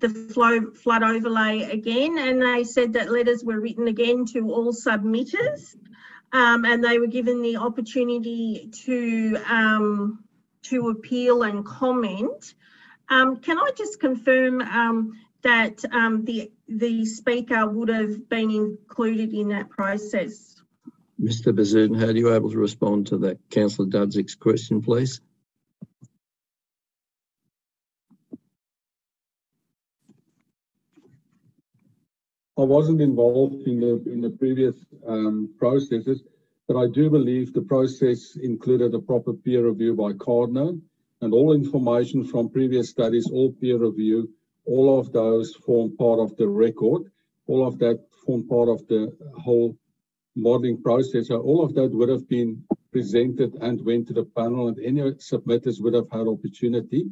S9: the flood overlay again, and they said that letters were written again to all submitters, and they were given the opportunity to appeal and comment. Can I just confirm that the speaker would have been included in that process?
S1: Mr. Bezuidenhout, are you able to respond to that Councillor Duddick's question, please?
S6: I wasn't involved in the previous processes, but I do believe the process included a proper peer review by Cardno, and all information from previous studies, all peer review, all of those form part of the record. All of that form part of the whole modelling process. So all of that would have been presented and went to the panel, and any submitters would have had opportunity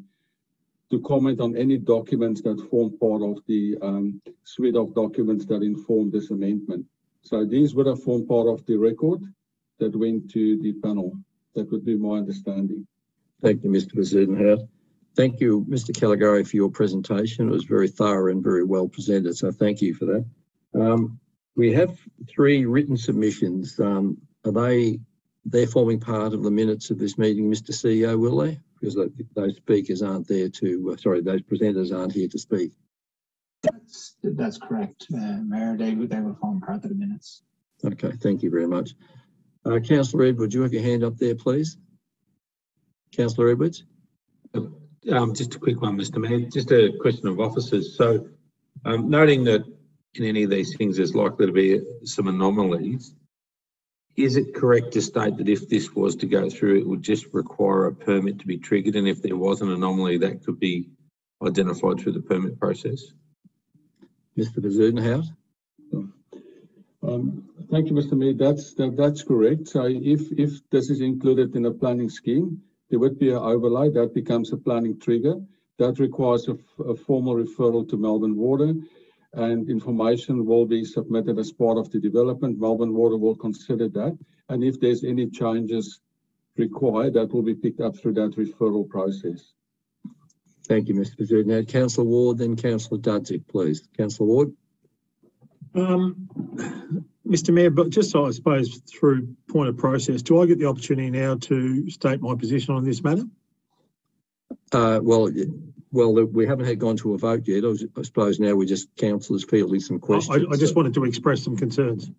S6: to comment on any documents that form part of the suite of documents that inform this amendment. So these would have formed part of the record that went to the panel. That would be my understanding.
S1: Thank you, Mr. Bezuidenhout. Thank you, Mr. Caligari, for your presentation. It was very thorough and very well presented, so thank you for that. We have 3 written submissions. They're forming part of the minutes of this meeting, Mr. CEO, will they? Because those speakers aren't there to, those presenters aren't here to speak.
S2: That's correct, Mayor. They will form part of the minutes.
S1: Okay, thank you very much. Councillor Edwards, you have your hand up there, please. Councillor Edwards?
S5: just a quick one, Mr. Mayor. Just a question of officers. So, noting that in any of these things there's likely to be some anomalies, is it correct to state that if this was to go through, it would just require a permit to be triggered, and if there was an anomaly, that could be identified through the permit process?
S1: Mr. Bezudenhout?
S6: Thank you, Mr. Mayor. That's correct. So if this is included in a planning scheme, there would be an overlay that becomes a planning trigger. That requires a formal referral to Melbourne Water, and information will be submitted as part of the development. Melbourne Water will consider that, and if there's any changes required, that will be picked up through that referral process.
S1: Thank you, Mr. Bezudenhout. Councillor Ward, then Councillor Dudzik, please. Councillor Ward?
S10: Mr. Mayor, but just I suppose through point of process, do I get the opportunity now to state my position on this matter?
S1: Well, we haven't gone to a vote yet. I suppose now we're just councillors fielding some questions.
S10: I just wanted to express some concerns.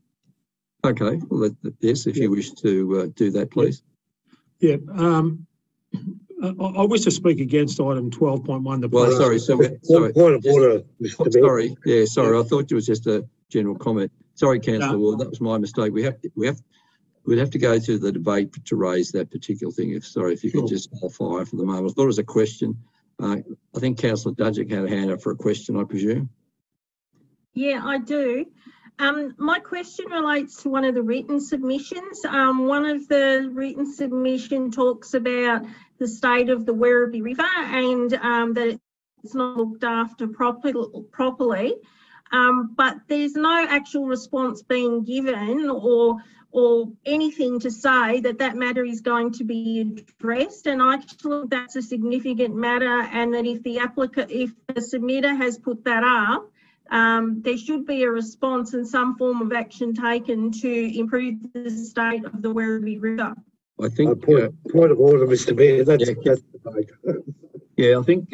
S1: Okay. Well, yes, if you wish to do that, please.
S10: Yeah. I wish to speak against item 12.1.
S1: Well, sorry.
S11: Point of order, Mr. Mayor.
S1: Sorry. Yeah, sorry. I thought it was just a general comment. Sorry, Councillor Ward. That was my mistake. We'd have to go through the debate to raise that particular thing. If you could just hold fire for the moment. I thought it was a question. I think Councillor Dudzik had a hand up for a question, I presume.
S9: Yeah, I do. My question relates to one of the written submissions. One of the written submission talks about the state of the Werribee River and that it's not looked after properly. But there's no actual response being given or anything to say that matter is going to be addressed. And actually that's a significant matter, and that if the submitter has put that up, there should be a response and some form of action taken to improve the state of the Werribee River.
S1: I think
S11: point of order, Mr. Mayor. That's
S1: yeah, I think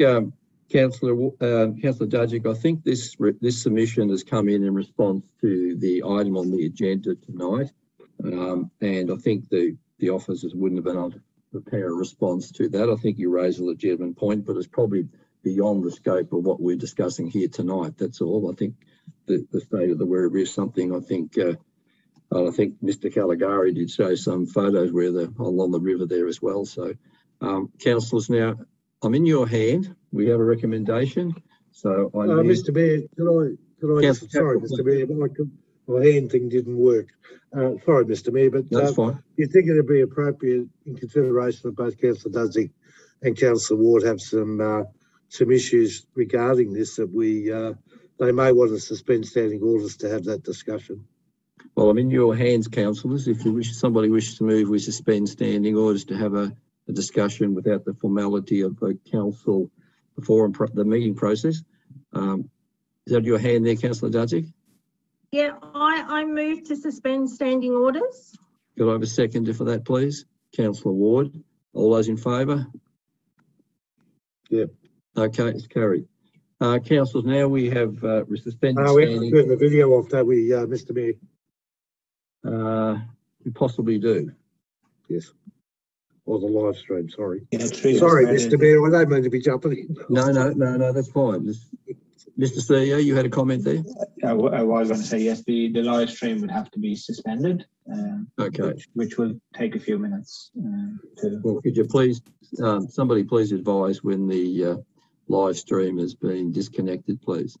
S1: Councillor Dudzik, I think this submission has come in response to the item on the agenda tonight, and I think the officers wouldn't have been able to prepare a response to that. I think you raise a legitimate point, but it's probably beyond the scope of what we're discussing here tonight. That's all. I think the state of the Werribee is something. I think Mr. Caligari did show some photos where along the river there as well. So, councillors, now I'm in your hand. We have a recommendation. So,
S11: Mr. Mayor, could I? Sorry, Mr. Mayor, my hand thing didn't work. Sorry, Mr. Mayor, but
S1: that's fine.
S11: Do you think it'd be appropriate, in consideration of both Councillor Dudzik and Councillor Ward have some issues regarding this, that they may want to suspend standing orders to have that discussion?
S1: Well, I'm in your hands, councillors. If somebody wishes to move, we suspend standing orders to have a discussion without the formality of the council before the meeting process. Is that your hand there, Councillor Dudzik?
S9: Yeah, I move to suspend standing orders.
S1: Could I have a seconder for that, please? Councillor Ward. All those in favour?
S11: Yeah.
S1: Okay, it's carried. Councillors, now we have suspended
S11: we
S1: standing.
S11: have to turn the video off, don't we, Mr. Mayor?
S1: We possibly do.
S11: Yes. Or the live stream, sorry.
S2: Yeah,
S11: sorry, Mr. Mayor, I don't mean to be jumping in.
S1: No, that's fine. Mr. CEO, you had a comment there?
S2: I was going to say yes, the live stream would have to be suspended.
S1: Okay.
S2: Which will take a few minutes.
S1: Well, could you please, somebody please advise when the live stream has been disconnected, please?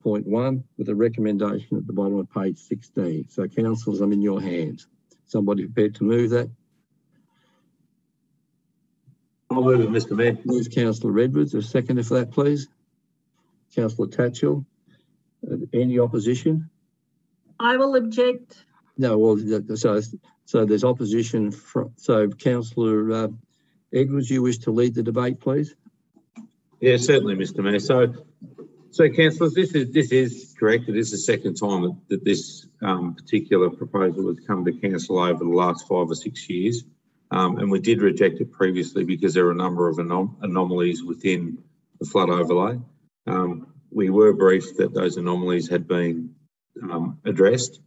S1: 12.1 with a recommendation at the bottom of page 16. So councillors, I'm in your hands. Somebody prepared to move that?
S5: I'll move it, Mr. Mayor.
S1: Move Councillor Edwards. A seconder for that, please. Councillor Tatchell. Any opposition?
S9: I will object.
S1: No, well, so there's opposition from, so Councillor Edwards, you wish to lead the debate, please?
S5: Yeah, certainly, Mr. Mayor. So councillors, this is correct. It is the second time that this particular proposal has come to council over the last 5 or 6 years. And we did reject it previously because there are a number of anomalies within the flood overlay. We were briefed that those anomalies had been addressed,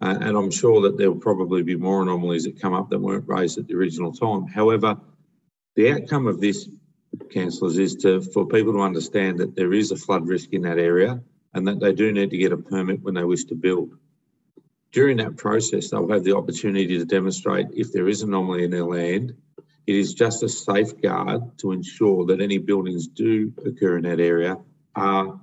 S5: and I'm sure that there will probably be more anomalies that come up that weren't raised at the original time. However, the outcome of this, councillors, is for people to understand that there is a flood risk in that area and that they do need to get a permit when they wish to build. During that process, they'll have the opportunity to demonstrate if there is an anomaly in their land. It is just a safeguard to ensure that any buildings do occur in that area are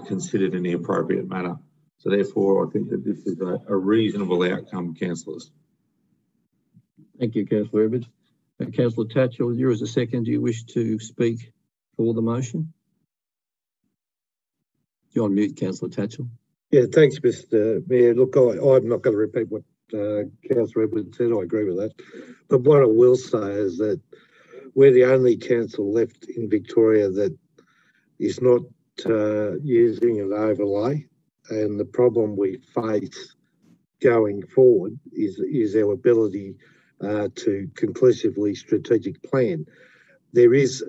S5: considered in the appropriate manner. So therefore, I think that this is a reasonable outcome, councillors.
S1: Thank you, Councillor Edwards. Councillor Tatchell, you as a second, do you wish to speak for the motion? You're on mute, Councillor Tatchell.
S11: Yeah, thanks, Mr. Mayor. Look, I'm not going to repeat what Councillor Edwards said. I agree with that. But what I will say is that we're the only council left in Victoria that is not using an overlay, and the problem we face going forward is our ability to conclusively strategic plan. There is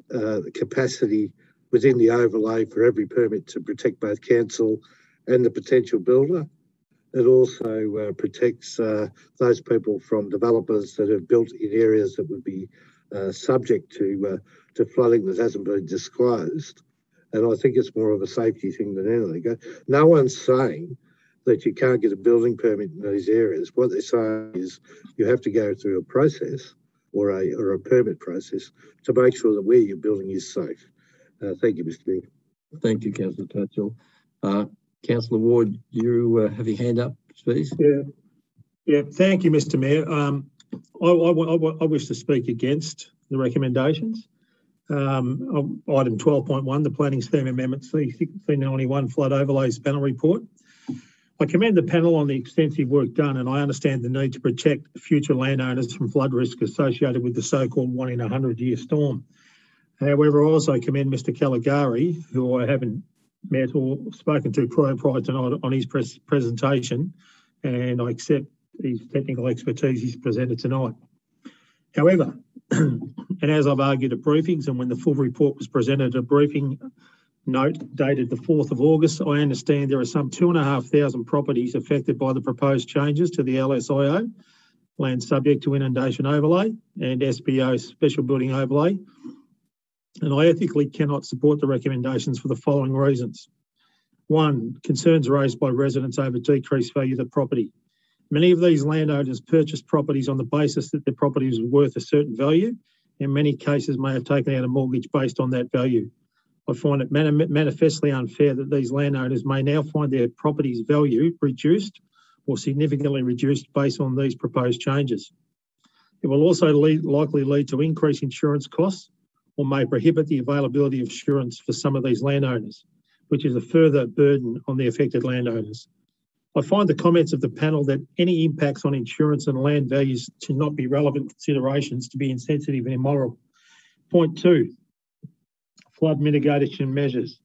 S11: capacity within the overlay for every permit to protect both council and the potential builder. It also protects those people from developers that have built in areas that would be subject to flooding that hasn't been disclosed. And I think it's more of a safety thing than anything. No one's saying that you can't get a building permit in these areas. What they're saying is you have to go through a process or a permit process to make sure that where you're building is safe. Thank you, Mr. Mayor.
S1: Thank you, Councillor Tatchell. Councillor Ward, you have your hand up, please.
S10: Yeah. Thank you, Mr. Mayor. I wish to speak against the recommendations. Item 12.1, the Planning Scheme Amendment C91 Flood Overlays Panel Report. I commend the panel on the extensive work done, and I understand the need to protect future landowners from flood risk associated with the so-called 1 in 100-year storm. However, I also commend Mr. Caligari, who I haven't met or spoken to prior tonight on his presentation, and I accept his technical expertise he's presented tonight. However, and as I've argued at briefings and when the full report was presented at a briefing note dated the 4th of August, I understand there are some 2,500 properties affected by the proposed changes to the LSIO, land subject to inundation overlay, and SBO, special building overlay. And I ethically cannot support the recommendations for the following reasons. 1, concerns raised by residents over decreased value of the property. Many of these landowners purchased properties on the basis that their property was worth a certain value. In many cases may have taken out a mortgage based on that value. I find it manifestly unfair that these landowners may now find their property's value reduced or significantly reduced based on these proposed changes. It will also likely lead to increased insurance costs or may prohibit the availability of insurance for some of these landowners, which is a further burden on the affected landowners. I find the comments of the panel that any impacts on insurance and land values should not be relevant considerations to be insensitive and immoral. Point 2, flood mitigation measures.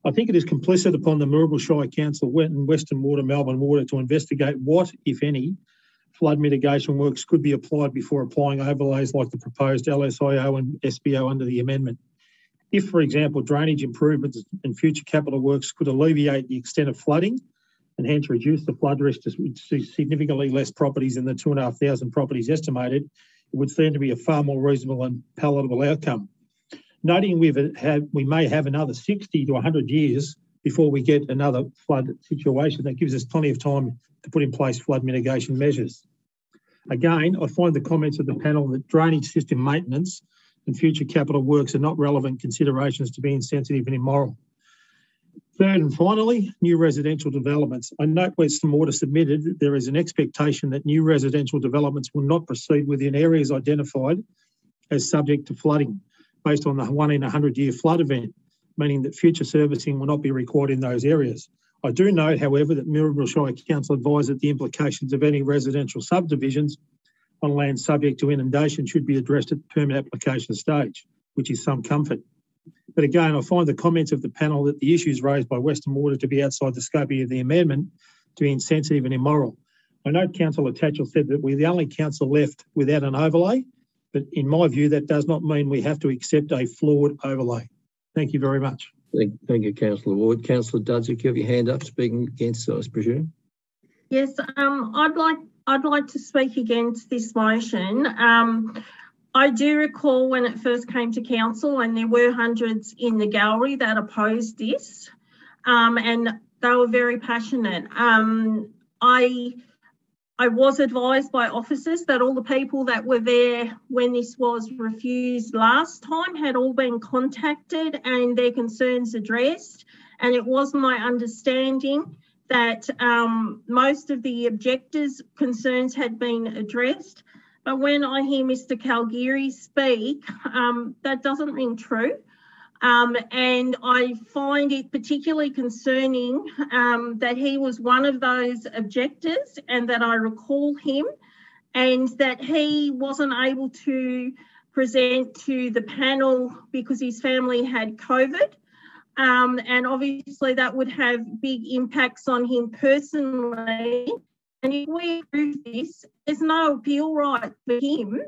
S10: I think it is complicit upon the Moorabool Shire Council, Western Water, Melbourne Water to investigate what, if any, flood mitigation works could be applied before applying overlays like the proposed LSIO and SBO under the amendment. If, for example, drainage improvements and future capital works could alleviate the extent of flooding and hence reduce the flood risk to significantly less properties than the 2,500 properties estimated, it would seem to be a far more reasonable and palatable outcome. Noting we may have another 60 to 100 years before we get another flood situation, that gives us plenty of time to put in place flood mitigation measures. Again, I find the comments of the panel that drainage system maintenance and future capital works are not relevant considerations to be insensitive and immoral. Third and finally, new residential developments. I note Western Water submitted that there is an expectation that new residential developments will not proceed within areas identified as subject to flooding based on the 1 in 100-year flood event, meaning that future servicing will not be required in those areas. I do note, however, that Mirrabooka Shire Council advised that the implications of any residential subdivisions on land subject to inundation should be addressed at the permit application stage, which is some comfort. But again, I find the comments of the panel that the issues raised by Western Water to be outside the scope of the amendment to be insensitive and immoral. I note Councillor Tatchell said that we're the only council left without an overlay, but in my view, that does not mean we have to accept a flawed overlay. Thank you very much.
S1: Thank you, Councillor Ward. Councillor Dudzik, you have your hand up speaking against, I presume?
S9: Yes, I'd like to speak against this motion. I do recall when it first came to council, and there were hundreds in the gallery that opposed this, and they were very passionate. I was advised by officers that all the people that were there when this was refused last time had all been contacted and their concerns addressed, and it was my understanding that most of the objectors' concerns had been addressed. But when I hear Mr. Caligari speak, that doesn't ring true. And I find it particularly concerning that he was one of those objectors, and that I recall him, and that he wasn't able to present to the panel because his family had COVID. And obviously that would have big impacts on him personally. And if we approve this, there's no appeal right for him.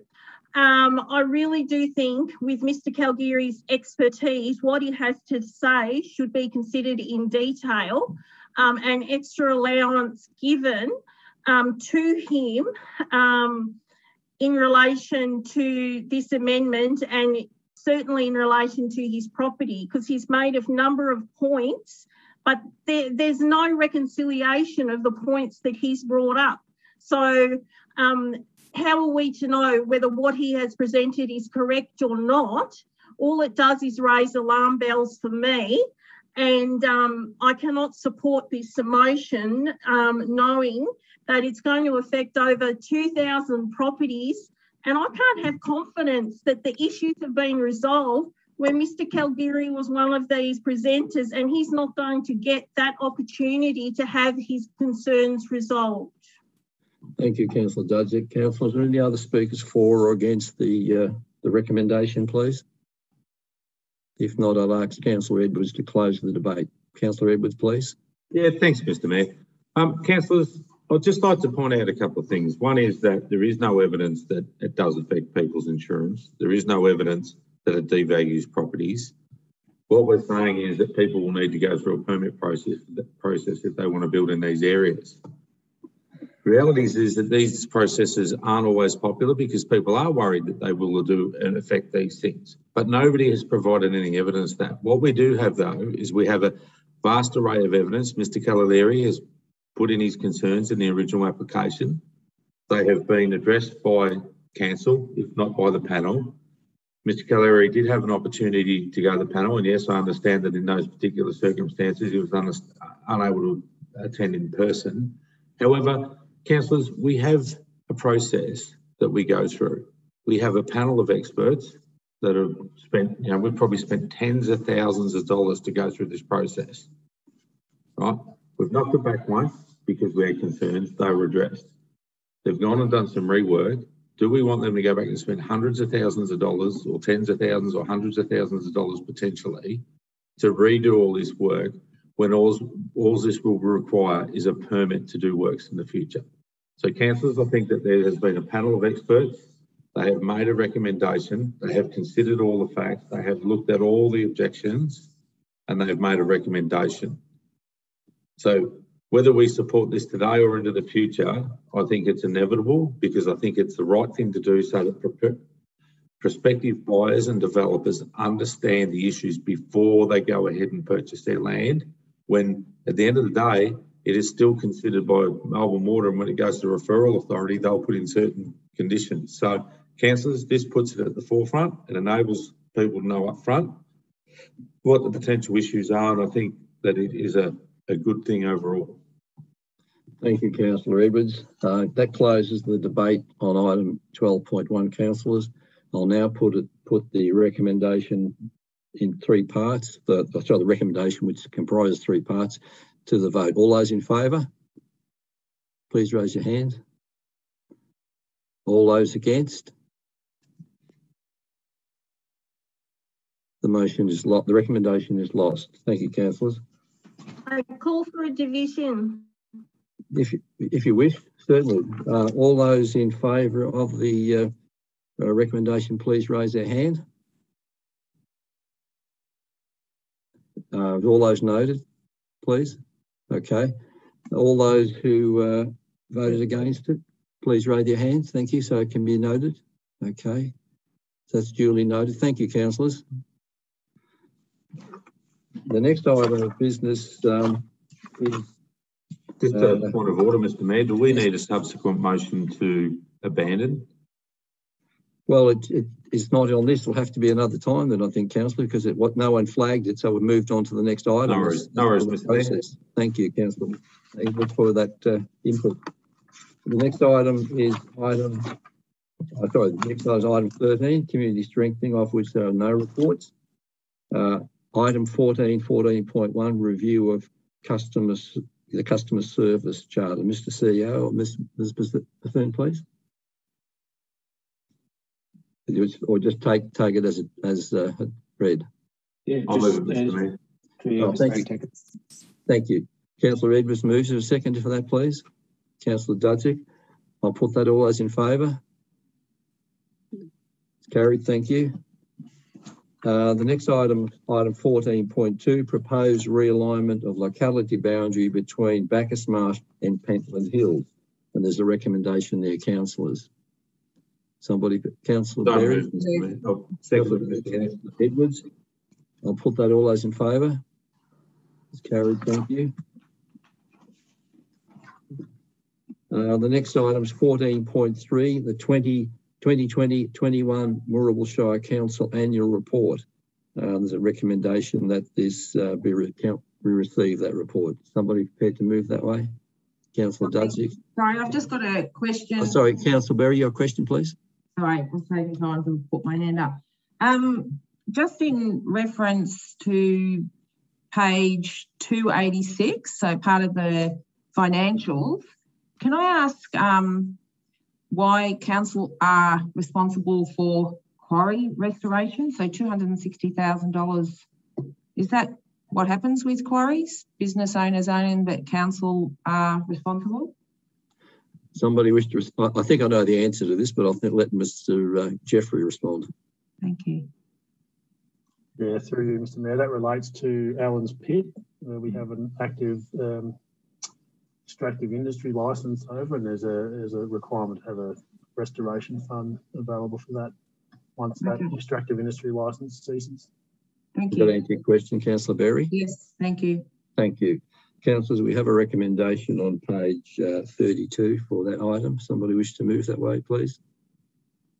S9: I really do think with Mr. Caligari's expertise, what he has to say should be considered in detail, and extra allowance given to him in relation to this amendment, and certainly in relation to his property, because he's made a number of points, but there's no reconciliation of the points that he's brought up. So how are we to know whether what he has presented is correct or not? All it does is raise alarm bells for me, and I cannot support this motion knowing that it's going to affect over 2,000 properties, and I can't have confidence that the issues have been resolved when Mr. Caligari was one of these presenters, and he's not going to get that opportunity to have his concerns resolved.
S1: Thank you, Councillor Dudzik. Councillor, is there any other speakers for or against the recommendation, please? If not, I'll ask Councillor Edwards to close the debate. Councillor Edwards, please.
S5: Yeah, thanks, Mr. Mayor. Councillors, I'd just like to point out a couple of things. One is that there is no evidence that it does affect people's insurance. There is no evidence that it devalues properties. What we're saying is that people will need to go through a permit process if they want to build in these areas. The reality is that these processes aren't always popular because people are worried that they will do and affect these things. But nobody has provided any evidence that. What we do have, though, is we have a vast array of evidence. Mr. Caligari has put in his concerns in the original application. They have been addressed by council, if not by the panel. Mr. Caligari did have an opportunity to go to the panel, and yes, I understand that in those particular circumstances he was unable to attend in person. However, councillors, we have a process that we go through. We have a panel of experts that have spent, we've probably spent tens of thousands of dollars to go through this process, right? We've knocked it back once because we had concerns, they were addressed. They've gone and done some rework. Do we want them to go back and spend hundreds of thousands of dollars or tens of thousands or hundreds of thousands of dollars potentially to redo all this work when all this will require is a permit to do works in the future? So councillors, I think that there has been a panel of experts. They have made a recommendation. They have considered all the facts. They have looked at all the objections and they have made a recommendation. So whether we support this today or into the future, I think it's inevitable because I think it's the right thing to do so that prospective buyers and developers understand the issues before they go ahead and purchase their land, when at the end of the day, it is still considered by Melbourne Water, and when it goes to the referral authority, they'll put in certain conditions. So councillors, this puts it at the forefront. It enables people to know up front what the potential issues are, and I think that it is a good thing overall.
S1: Thank you, Councillor Edwards. That closes the debate on item 12.1, councillors. I'll now put the recommendation in three parts, the recommendation which comprises three parts, to the vote. All those in favour, please raise your hand. All those against? The motion is lost. The recommendation is lost. Thank you, councillors.
S9: I call for a division.
S1: If you wish, certainly. All those in favour of the recommendation, please raise their hand. All those noted, please. Okay. All those who voted against it, please raise your hands. Thank you. So it can be noted. Okay. So that's duly noted. Thank you, councillors. The next item of business is...
S5: Just a point of order, Mr Mayor. Do we need a subsequent motion to abandon?
S1: Well, it's not on this. It'll have to be another time then, I think, councillor, because no one flagged it, so we moved on to the next item.
S5: No worries, Mr Mayor.
S1: Thank you, councillor. Thank you for that input. The next item is item 13, community strengthening, of which there are no reports. Item 14.1, review of the customer service charter. Mr CEO or Ms. Bethune, please. Or just take it as read.
S2: Yeah,
S5: I'll move it, Mr Mayor.
S1: Thank you. Councillor Edwards moves. A second for that, please. Councillor Dudzik. I'll put that. All those in favour? It's carried. Thank you. The next item 14.2, proposed realignment of locality boundary between Bacchus Marsh and Pentland Hills. And there's a recommendation there, councillors. Somebody, Councillor Berry. Councillor Edwards. I'll put that. All those in favour? It's carried. Thank you. The next item is 14.3, the 2020-21 Moorabool Shire Council Annual Report. There's a recommendation that this we receive that report. Somebody prepared to move that way? Councillor Dudzik.
S12: Sorry, I've just got a question.
S1: Oh, sorry, Councillor Berry, your question, please.
S12: Sorry, I was taking time to put my hand up. Just in reference to page 286, so part of the financials, can I ask why council are responsible for quarry restoration? So $260,000, is that what happens with quarries? Business owners own, but council are responsible?
S1: Somebody wish to respond? I think I know the answer to this, but I'll let Mr. Jeffrey respond.
S12: Thank you.
S4: Yeah, through you, Mr. Mayor. That relates to Allen's Pit, where we have an active extractive industry licence over, and there's a requirement to have a restoration fund available for that once that extractive industry licence ceases.
S12: Thank you.
S1: Does that answer your question, Councillor Berry?
S12: Yes, thank you.
S1: Thank you. Councillors, we have a recommendation on page 32 for that item. Somebody wish to move that way, please?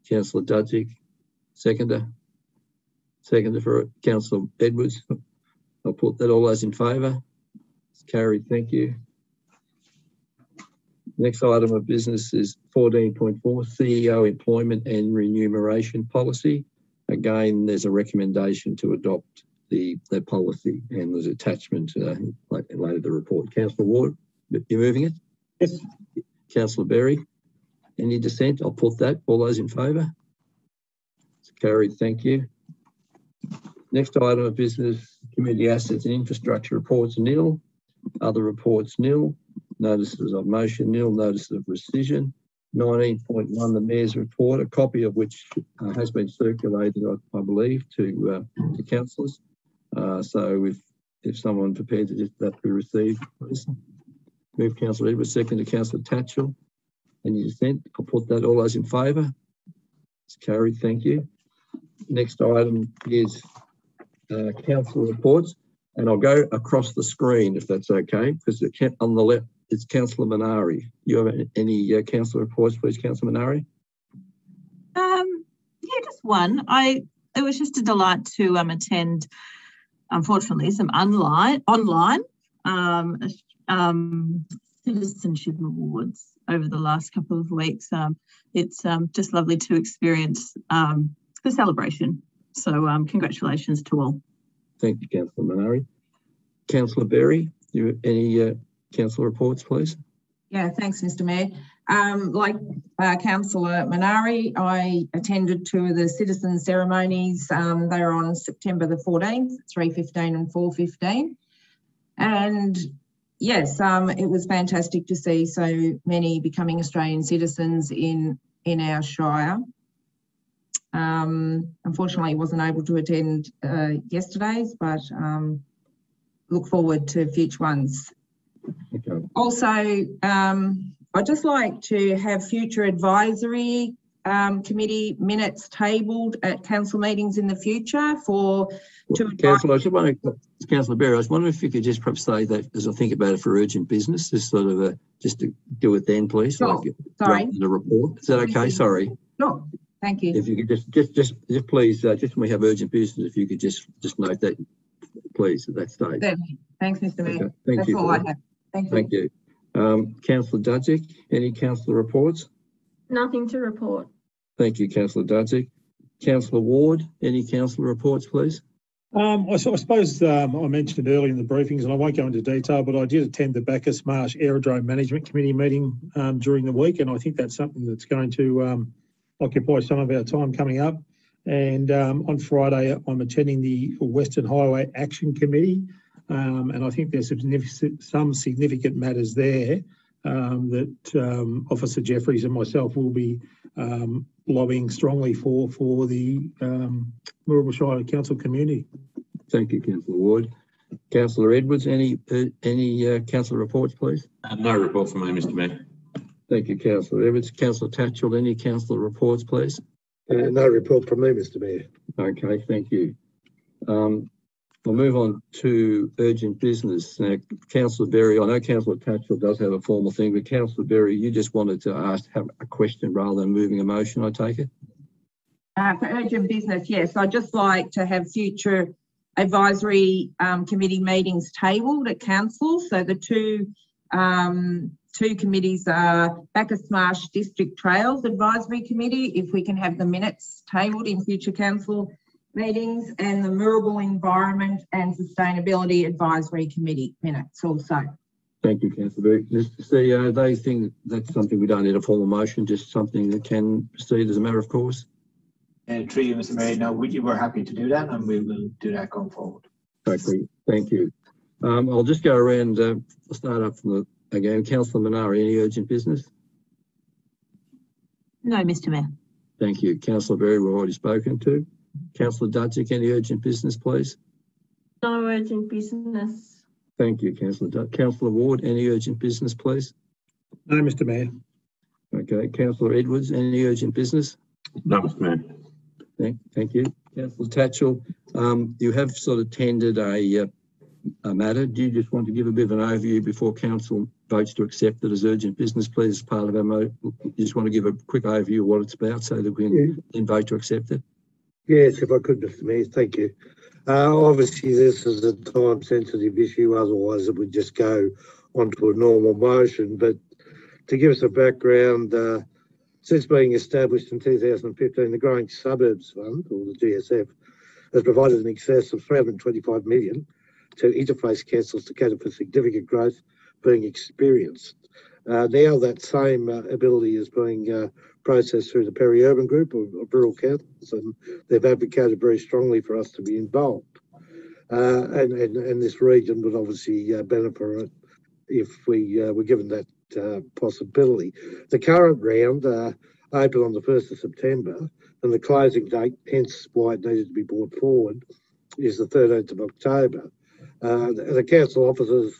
S1: Councillor Dudzik, seconder. Seconder for Councillor Edwards. I'll put that. All those in favour? It's carried. Thank you. Next item of business is 14.4, CEO employment and remuneration policy. Again, there's a recommendation to adopt the policy, and there's attachment later the report. Councillor Ward, you're moving it?
S10: Yes.
S1: Councillor Berry, any dissent? I'll put that. All those in favour? It's carried. Thank you. Next item of business, community assets and infrastructure reports nil. Other reports nil. Notices of motion nil. Notice of rescission. 19.1, the Mayor's report, a copy of which has been circulated, I believe, to councillors. So if someone prepared to just that be received, please. Move Councillor Edwards, second to Councillor Tatchell. Any dissent? I'll put that. All those in favour? It's carried. Thank you. Next item is council reports, and I'll go across the screen if that's okay, because on the left it's Councillor Minari. You have any council reports, please, Councillor Minari?
S13: Yeah, just one. It was just a delight to attend unfortunately, some online citizenship awards over the last couple of weeks. It's just lovely to experience the celebration. So congratulations to all.
S1: Thank you, Councillor Minari. Councillor Berry, any council reports, please?
S12: Yeah, thanks, Mr. Mayor. Like Councillor Minari, I attended two of the citizen ceremonies. They were on September the 14th, 3:15 and 4:15. And yes, it was fantastic to see so many becoming Australian citizens in our Shire. Unfortunately, I wasn't able to attend yesterday's, but look forward to future ones.
S1: Okay.
S12: Also, I'd just like to have future advisory committee minutes tabled at council meetings in the future
S1: Councillor, Councillor Berry, I was wondering if you could just perhaps say that as I think about it for urgent business, just sort of just to do it then, please.
S12: Sure.
S1: Like
S12: sorry.
S1: The report. Is that okay? Sorry.
S12: Sure. Thank you.
S1: If you could just please, just when we have urgent business, if you could just note that, please, at that stage.
S12: Thanks, Mr. Mayor.
S1: Okay. Thank
S12: That's
S1: you.
S12: all I have. Thank you.
S1: Councillor Dudzik, any councillor reports?
S9: Nothing to report.
S1: Thank you, Councillor Dudzik. Councillor Ward, any councillor reports, please?
S10: I suppose I mentioned earlier in the briefings, and I won't go into detail, but I did attend the Bacchus Marsh Aerodrome Management Committee meeting during the week, and I think that's something that's going to occupy some of our time coming up. And on Friday, I'm attending the Western Highway Action Committee, and I think there's some significant matters there that Officer Jeffries and myself will be lobbying strongly for the Moorabool Shire Council community.
S1: Thank you, Councillor Ward. Councillor Edwards, any councillor reports, please?
S5: No report from me, Mr. Mayor.
S1: Thank you, Councillor Edwards. Councillor Tatchell, any councillor reports, please?
S11: No report from me, Mr. Mayor.
S1: Okay, thank you. We'll move on to urgent business. Now, Councillor Berry, I know Councillor Tatchell does have a formal thing, but Councillor Berry, you just wanted to have a question rather than moving a motion, I take it?
S12: For urgent business, yes. I'd just like to have future advisory committee meetings tabled at council. So the two committees are Bacchus Marsh District Trails Advisory Committee, if we can have the minutes tabled in future council meetings, and the Moorabool Environment and Sustainability Advisory Committee minutes also.
S1: Thank you, Councillor Berry. Mr. CEO, they think that's something we don't need a formal motion, just something that can proceed as a matter of course?
S2: Through you, Mr. Mayor, no, we're happy to do that, and we will do that going forward.
S1: Okay, thank you. I'll just go around, I'll start up from again. Councillor Minari, any urgent business?
S13: No, Mr. Mayor.
S1: Thank you. Councillor Berry, we've already spoken to. Councillor Dudzik, any urgent business, please?
S9: No urgent business.
S1: Thank you, Councillor Dudzik. Councillor Ward, any urgent business, please?
S10: No, Mr. Mayor.
S1: Okay. Councillor Edwards, any urgent business?
S5: No, Mr. Mayor.
S1: Thank you. Councillor Tatchell, you have sort of tendered a matter. Do you just want to give a bit of an overview before council votes to accept it as urgent business, please, as part of our motion? You just want to give a quick overview of what it's about so that we can then vote to accept it?
S11: Yes, if I could, Mr. Mayor, thank you. Obviously, this is a time-sensitive issue, otherwise it would just go onto a normal motion. But to give us a background, since being established in 2015, the Growing Suburbs Fund, or the GSF, has provided in excess of $325 million to interface councils to cater for significant growth being experienced. Now that same ability is being processed through the peri-urban group of rural councils, and they've advocated very strongly for us to be involved. And this region would obviously benefit from it if we were given that possibility. The current round opened on the 1st of September, and the closing date, hence why it needed to be brought forward, is the 13th of October. The council officers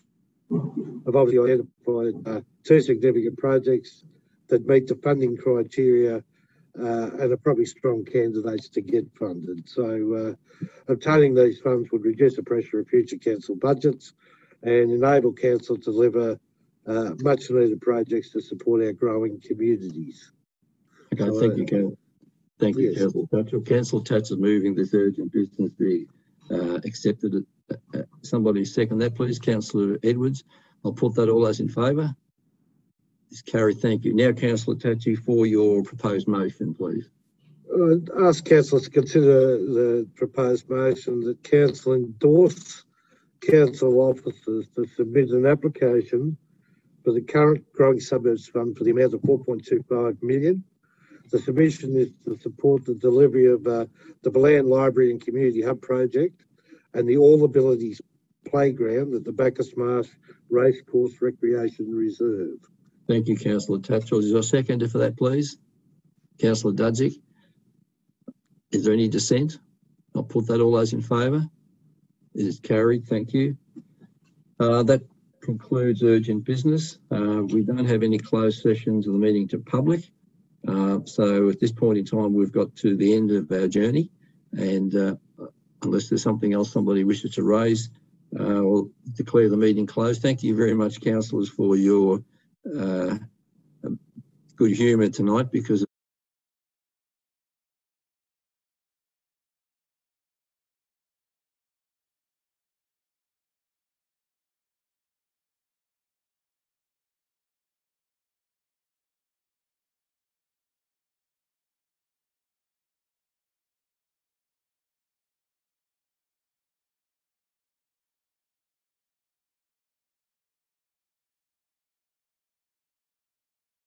S11: have obviously identified two significant projects that meet the funding criteria and are probably strong candidates to get funded. So obtaining these funds would reduce the pressure of future council budgets and enable council to deliver much needed projects to support our growing communities.
S1: Okay, so, thank you, Councillor. Thank you, Councillor Tatchell. Councillor Tatchell moving this urgent business be accepted Somebody second that, please. Councillor Edwards. I'll put that. All those in favour? It's carried. Thank you. Now, Councillor Tachi, for your proposed motion, please.
S11: Ask council to consider the proposed motion that council endorse council officers to submit an application for the current Growing Suburbs Fund for the amount of 4.25 million. The submission is to support the delivery of the Bland Library and Community Hub project and the All Abilities Playground at the Bacchus Marsh Racecourse Recreation Reserve.
S1: Thank you, Councillor Tatchell. Is there a seconder for that, please? Councillor Dudzik. Is there any dissent? I'll put that. All those in favour? It is carried. Thank you. That concludes urgent business. We don't have any closed sessions of the meeting to public. So at this point in time, we've got to the end of our journey. And unless there's something else somebody wishes to raise, we'll declare the meeting closed. Thank you very much, councillors, for your good humour tonight, because